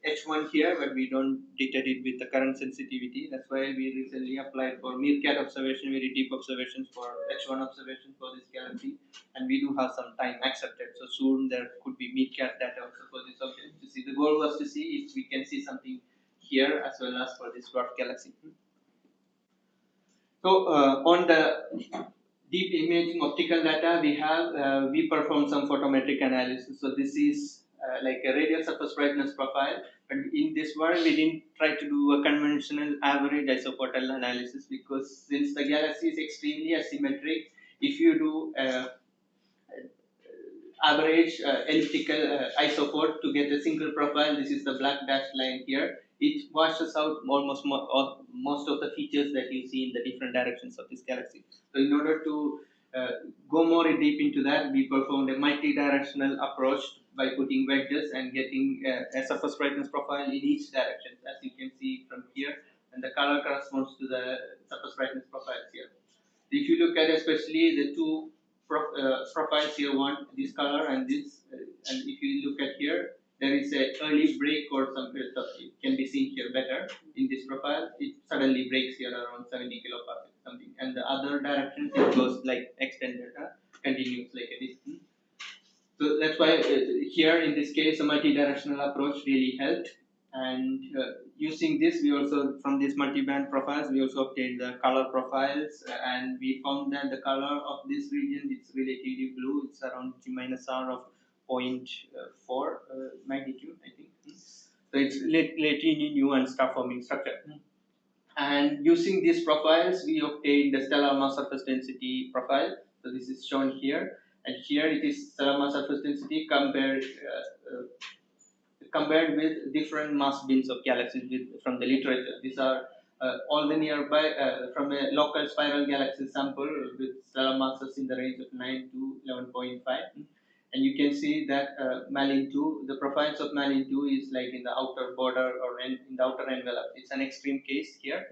H1 here, but we don't detect it with the current sensitivity. That's why we recently applied for Meerkat observation, very deep observations for H1 observation for this galaxy, and we do have some time accepted. So soon there could be Meerkat data also for this object. To see, the goal was to see if we can see something here as well as for this dwarf galaxy. So on the deep imaging optical data we have, we perform some photometric analysis. So this is like a radial surface brightness profile. But in this one, we didn't try to do a conventional average isoportal analysis, because since the galaxy is extremely asymmetric, if you do average elliptical isoport to get a single profile, this is the black dashed line here, it washes out almost most of the features that you see in the different directions of this galaxy. So in order to go more deep into that, we performed a multi-directional approach by putting wedges and getting a surface brightness profile in each direction, as you can see from here, and the color corresponds to the surface brightness profiles here. If you look at especially the two profiles here, one this color and this, and if you look at here, there is a early break or something. It can be seen here better in this profile. It suddenly breaks here around 70 kiloparsec something, and the other directions it goes like extended, continues like a distance. So that's why here in this case a multi-directional approach really helped. And using this, we also, from these multi-band profiles, we also obtained the color profiles, and we found that the color of this region is relatively blue. It's around G minus R of 0.4 magnitude, I think. So it's relatively new and star-forming structure. And using these profiles, we obtained the stellar mass surface density profile. So this is shown here, and here it is stellar mass surface density compared with different mass bins of galaxies from the literature. These are all the nearby from a local spiral galaxy sample with stellar masses in the range of 9 to 11.5. And you can see that Malin 2, the profiles of Malin 2 is like in the outer border or in the outer envelope. It's an extreme case here.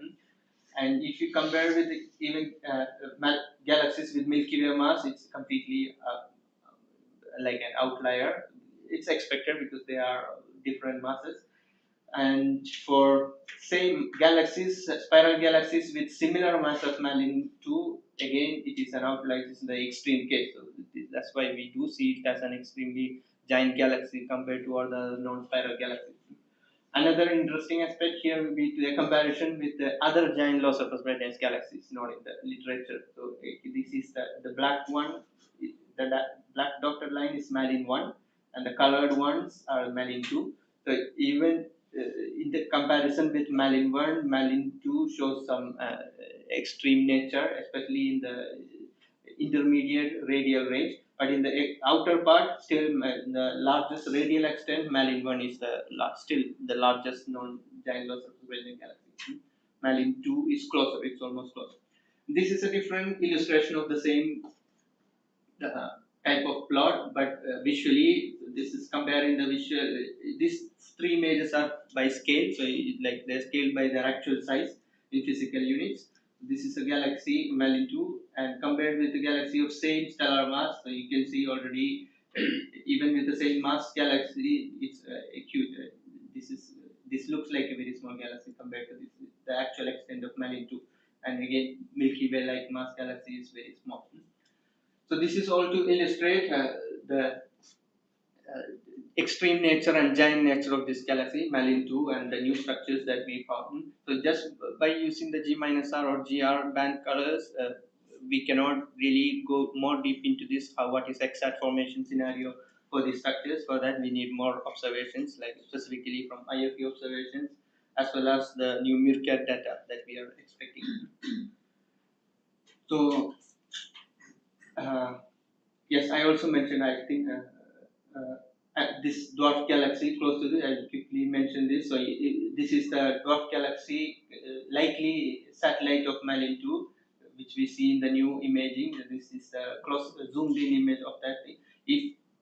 And if you compare with even galaxies with Milky Way mass, it's completely like an outlier. It's expected because they are different masses. And for same galaxies, spiral galaxies with similar mass of Malin 2, again it is an outlier. This is the extreme case. So that's why we do see it as an extremely giant galaxy compared to other non-spiral galaxies. Another interesting aspect here will be the comparison with the other giant low surface brightness galaxies known in the literature. So this is the black one. The black dotted line is Malin 1, and the colored ones are Malin 2. So even in the comparison with Malin 1, Malin 2 shows some extreme nature, especially in the intermediate radial range. But in the outer part, still the largest radial extent, Malin 1 is still the largest known giant low surface brightness galaxy. Malin 2 is closer, it's almost closer. This is a different illustration of the same type of plot, but visually, this is comparing the visual. These three images are by scale, so like they're scaled by their actual size in physical units. This is a galaxy Malin 2, and compared with the galaxy of same stellar mass, so you can see already, even with the same mass galaxy, it's acute. This looks like a very small galaxy compared to the actual extent of Malin 2, and again Milky Way like mass galaxy is very small. So this is all to illustrate the extreme nature and giant nature of this galaxy, Malin 2, and the new structures that we found. So just by using the G minus R or GR band colors, we cannot really go more deep into this, what is exact formation scenario for these structures. For that, we need more observations, like specifically from IFE observations, as well as the new MIRCAT data that we are expecting. So, yes, I also mentioned, I think, this dwarf galaxy close to this. I'll quickly mention this. So, this is the dwarf galaxy, likely satellite of Malin 2, which we see in the new imaging. This is the close zoomed in image of that thing.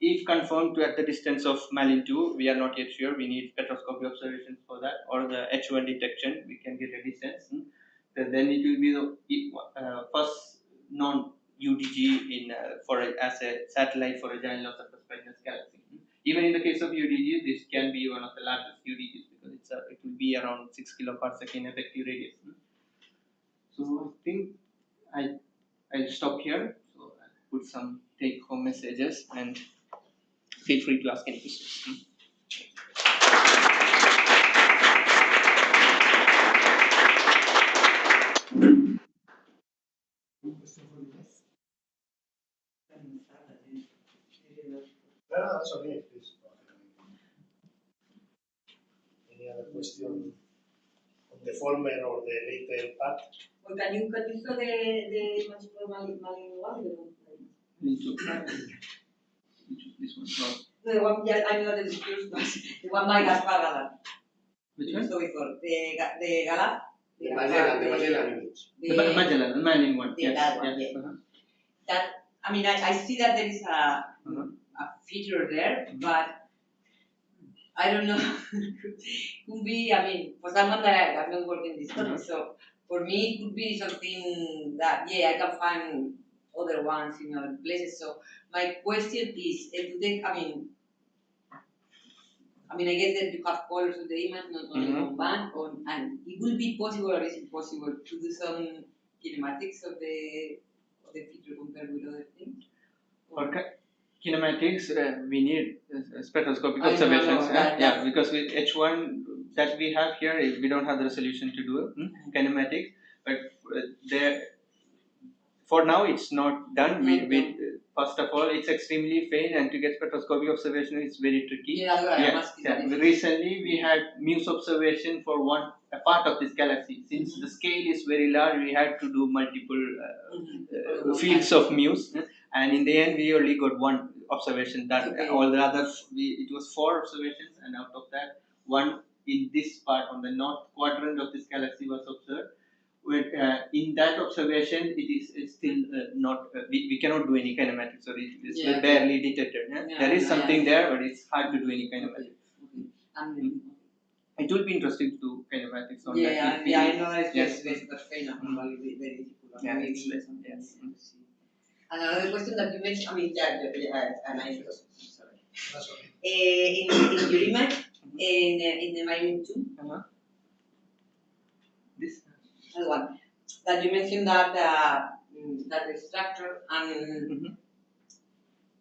If confirmed to at the distance of Malin 2, we are not yet sure. We need spectroscopy observations for that, or the H1 detection. We can get a distance. Then it will be the first non UDG as a satellite for a giant low surface brightness galaxy. Even in the case of UDG, this can be one of the largest UDGs because it will be around 6 kiloparsec in effective radius. So I think I'll stop here. So I'll put some take-home messages and feel free to ask any questions. No, that's okay. Please. question on the former or the later part. Well, can you show the image for Malin? This one. No, the one, yes, I know the diffuse, but the one by Gaspar Galán. Which one? So before, the Galán. The Magellan image. The Magellan, the Magellan one. Yeah, Yes. that one, Yes. yeah. That, I mean, I see that there is a feature there, but I don't know. Could be, I mean, for someone that I've not worked in this country, so for me it could be something that, yeah, I can find other ones in other places. So my question is, do they, I mean, I guess that you have colors of the image, not only one band, and it will be possible, or is it possible to do some kinematics of the feature compared with other things? For kinematics, we need spectroscopic I know, observations. that- Because with H1 that we have here, we don't have the resolution to do kinematics. But there, for now, it's not done. First of all, it's extremely faint, and to get spectroscopic observation is very tricky. Yeah, that's what I'm asking. Recently, we had Muse observation for a part of this galaxy. Since the scale is very large, we had to do multiple fields of Muse, and in the end, we only got one observation done. Okay. All the others, it was 4 observations, and out of that, one in this part on the north quadrant of this galaxy was observed. In that observation, it's still not, we cannot do any kinematics, or it is barely detected. There is something there, but it's hard to do any kinematics. It will be interesting to do kinematics on that. I know it's Yes. very difficult. Yeah, Maybe it's something. yes. Another question that you mentioned, I mean, and I sorry. That's okay. In your image, in the magnitude, This. the one that you mentioned that the structure and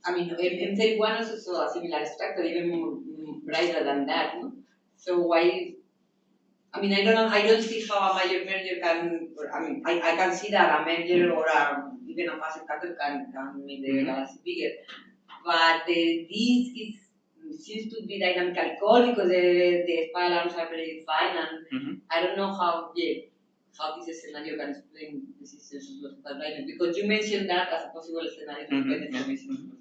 I mean, M31 is also a similar structure, even brighter than that. No? So why? I mean, I don't know. I don't see how a major merger can. I mean, I can see that a merger or even a massive cutter can make the galaxy bigger. But this seems to be dynamically cold because the spiral arms are very fine, and I don't know how this scenario can explain the existence of that lightning, because you mentioned that as a possible scenario to explain the formation.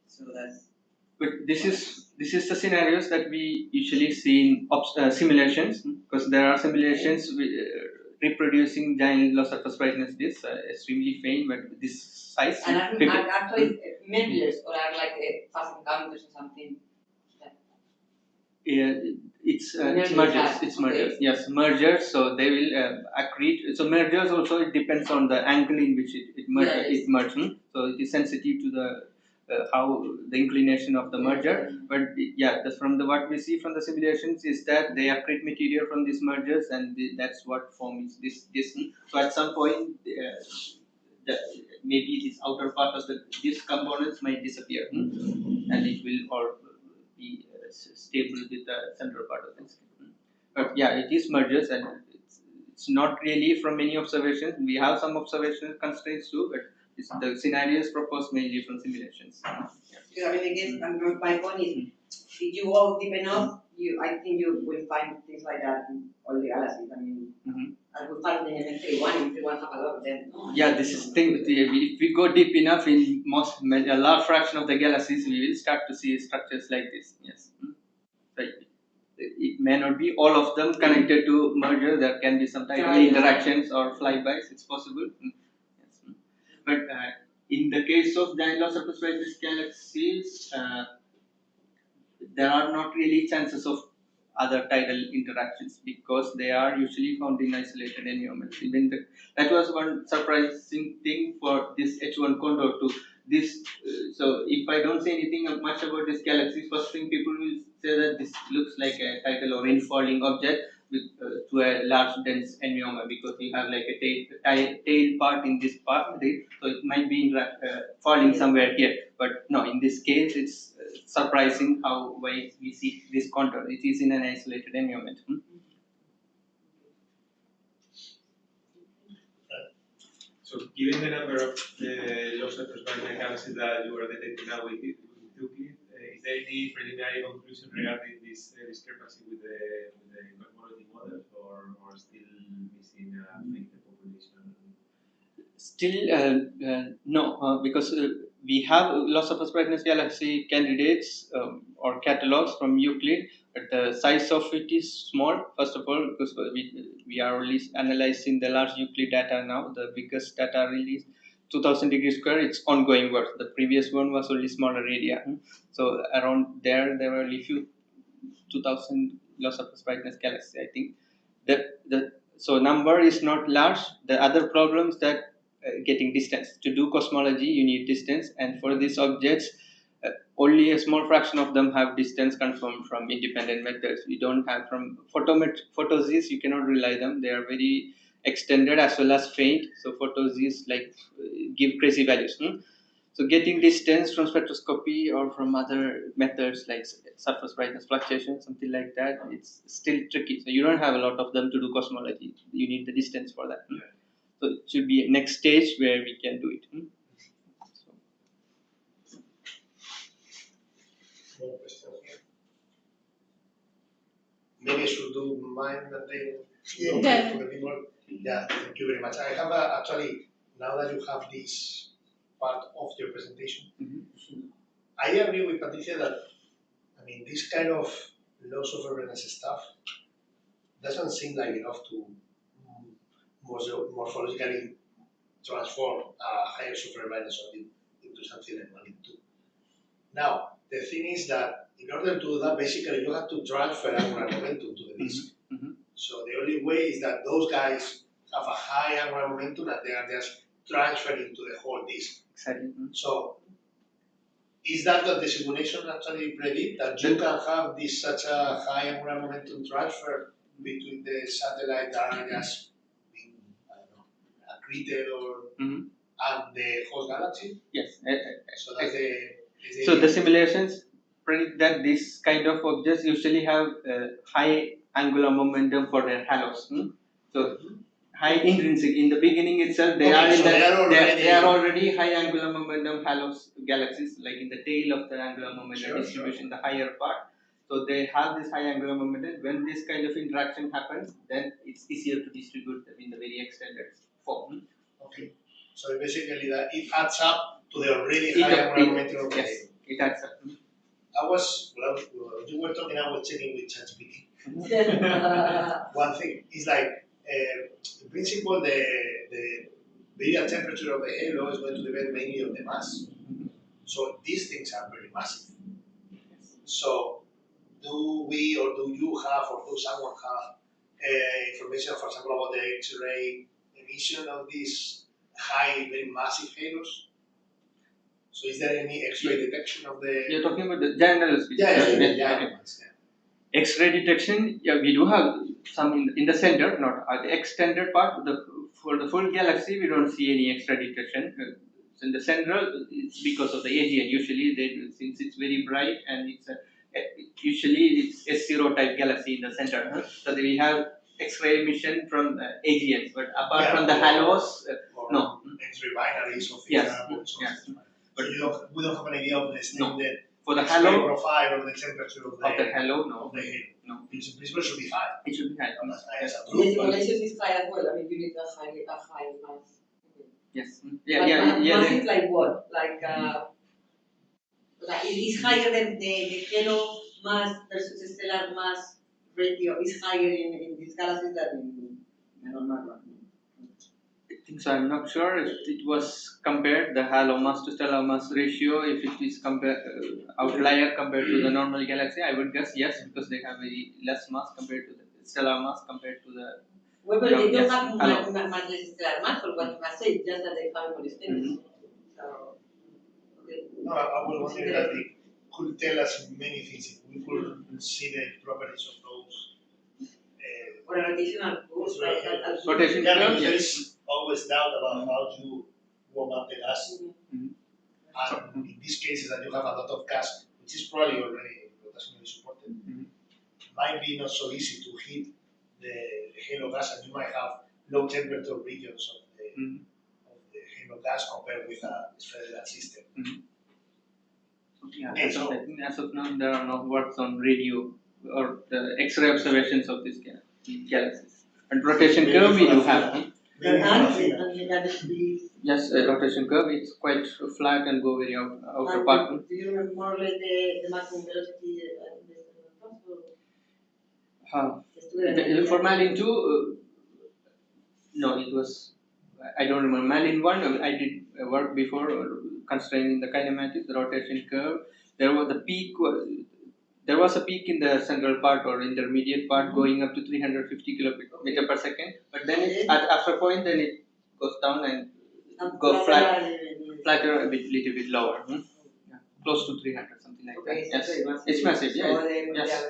So that's. But this is the scenarios that we usually see in simulations, because there are simulations reproducing giant low surface brightness disks, extremely faint, but this size. And actually, mergers or are like fast encounters or something. Yeah, it's mergers. It's mergers. Yes, mergers. So they will accrete. So mergers also, it depends on the angle in which it merges. So it is sensitive to the how the inclination of the merger. But from what we see from the simulations is that they accrete material from these mergers, and that's what forms this. So at some point, maybe this outer part of these components might disappear, and it will be stable with the central part of the skin. But it is mergers, and it's not really from many observations. We have some observational constraints too, but the scenarios proposed mainly from simulations. Because I mean, I guess my point is, if you go deep enough, I think you will find things like that in all the galaxies. I mean, I will find in M31, if you want to have a lot of them. This is thing. If we go deep enough in a large fraction of the galaxies, we will start to see structures like this. Yes. So it may not be all of them connected to merger. There can be some tidal interactions or flybys. It's possible. Yes. But in the case of giant low surface brightness galaxies, there are not really chances of other tidal interactions because they are usually found in isolated environments. That was one surprising thing for this H1 condor too. So if I don't say anything much about this galaxy, first thing people will say that this looks like a tidal or infalling object to a large dense environment, because you have like a tail part in this part, right? So it might be falling somewhere here. But no, in this case, it's surprising why we see this contour. It is in an isolated environment. So, given the number of low surface brightness galaxies that you are detecting now with Euclid, is there any preliminary conclusion regarding this this discrepancy with the cosmology models, or still missing like the population? Still, no, because we have loss of brightness galaxy candidates or catalogs from Euclid, but the size of it is small. First of all, because we are only analyzing the large Euclid data now. The biggest data release 2000 degrees square. It's ongoing work. The previous one was only smaller area. So around there were only few 2000 loss of brightness galaxy. I think so number is not large. The other problems that getting distance. To do cosmology, you need distance, and for these objects, only a small fraction of them have distance confirmed from independent methods. We don't have from photoses. You cannot rely them. They are very extended as well as faint. So photoses give crazy values. So getting distance from spectroscopy or from other methods like surface brightness fluctuation, something like that, it's still tricky. So you don't have a lot of them to do cosmology. You need the distance for that. So it should be a next stage where we can do it. More questions here? Maybe I should do mine and then for the people. Yeah, thank you very much. I have actually, now that you have this part of your presentation, I agree with Patricia that, I mean, this kind of loss of awareness stuff doesn't seem like enough to morphologically transform a higher superbrightness object into something like magnitude. Now, the thing is that in order to do that, basically you have to transfer angular momentum to the disk. So the only way is that those guys have a high angular momentum and they are just transferring to the whole disk. Exactly. So, is that what the simulation actually predict, that you can have this such a high angular momentum transfer between the satellite that are just being, I don't know, accreted or and the host galaxy? Yes. So that's so the simulations predict that this kind of objects usually have high angular momentum for their halos. So high intrinsic in the beginning itself, they are already high angular momentum halos galaxies, like in the tail of the angular momentum distribution, the higher part. So they have this high angular momentum. When this kind of interaction happens, then it's easier to distribute them in the very extended form. Okay. So basically that it adds up to the already high angular momentum of the Yes, it adds up. You were talking, I was checking with ChatGPT. One thing is like, in principle, the virial temperature of the halo is going to depend mainly on the mass. So these things are very massive. So do we or do you have or do someone have information, for example, about the X-ray emission of these high, very massive halos? So is there any X-ray detection of the... You're talking about the general speed. Yeah. X-ray detection, we do have some in the center, not the extended part. For the full galaxy, we don't see any X-ray detection. In the central, it's because of the AGN. Usually, since it's very bright and usually it's S0 type galaxy in the center. So we have X-ray emission from AGNs, but apart from the halos, no. X-ray binaries or things. Yes. But we don't have an idea of the extended for the halo profile or the temperature of the halo. No. In principle, should be high. It should be high. The simulation is high as well. I mean, you need a high mass. Yes. Mass is like what? Like it is higher than the halo mass versus stellar mass ratio is higher in these galaxies than in the normal one. So I'm not sure if it was compared, the halo mass to stellar mass ratio, if it is outlier compared to the normal galaxy. I would guess yes, because they have very less mass compared to the stellar mass compared to the... Well, but they don't have much less stellar mass, for what you have said, just that they have more distance. So, okay. No, I was wondering that they could tell us many things if we could see the properties of those. Or a rotational force. Because there is always doubt about how you warm up the gas. And in these cases that you have a lot of gas, which is probably already rotationally supported, might be not so easy to heat the halo gas, and you might have low temperature regions of the halo gas compared with a federal system. I think as of now there are no works on radio or the X-ray observations of these galaxies. And rotation curve we do have. Yes, rotation curve is quite flat and go very outer part. Do you remember more or less the maximum velocity For Malin 2, no, it was, I don't remember. Malin 1, I did work before constraining the kinematics, the rotation curve. There was the peak. There was a peak in the central part or intermediate part going up to 350 kilometer per second, but then after a point, then it goes down and go flatter a little bit lower, yeah, close to 300, something like that. Yes, it's massive. Yeah, yes.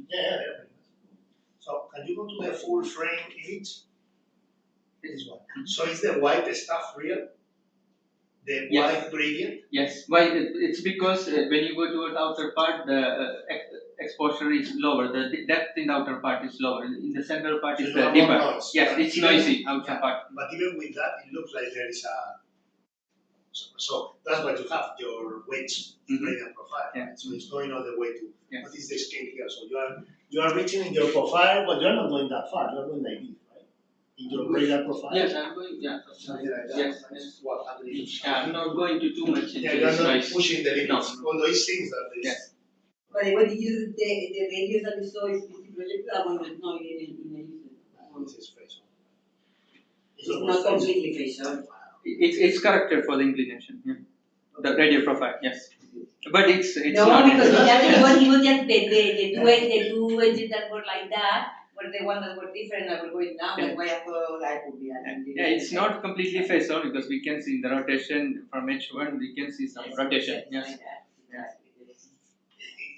Yeah. So can you go to the full frame image? This one. So is the white stuff real? The white gradient? Yes. Why? It's because when you go to the outer part, the exposure is lower. The depth in the outer part is lower. In the central part is the deeper. Noise. Yes, it's noisy outer part. But even with that, it looks like there is a. So that's what you have, your wedge gradient profile. Yeah. So it's going all the way to. Yes. What is the scale here? So you are reaching in your profile, but you are not going that far. You are going like this, right? In your gradient profile. Yes, I'm going. Yeah. Something like that. Yes. What happens? Yeah, I'm not going to too much into Yeah, you are not noise. pushing the limits. No. Although it seems that this. Yes. But what did you the radius that you saw is projected no This is phase on. it's not completely phase on. It's corrected for the inclination. Yeah. The radial profile. Yes. But it's no, not. because it was just the two edges that were like that were the ones that were different that were going down. Yeah. That's why I thought that would be Yeah, it's not completely phase on because we can see in the rotation from H1 we can see some rotation. Yes.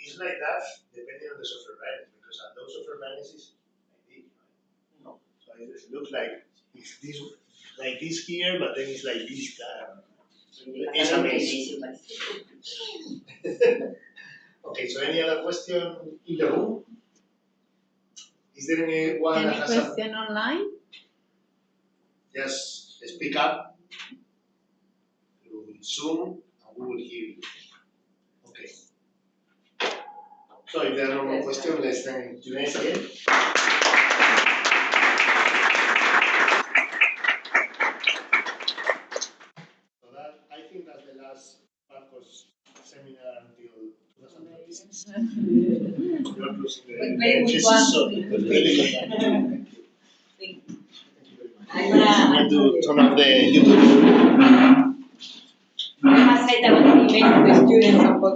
It's like that depending on the software values, because at those software values is like this, right? No. So it looks like it's this like this here, but then it's like this. It's amazing. Okay, so any other question in the room? Is there anyone Any that has a question online? Just speak up through Zoom and we will hear you. Okay. So if there are no more questions, let's thank Junais again. So that, I think that's the last IPARCOS seminar until 2026. You are closing the very good one. Very good one. Thank you. I'm going to turn off the YouTube. I must say that when you make the students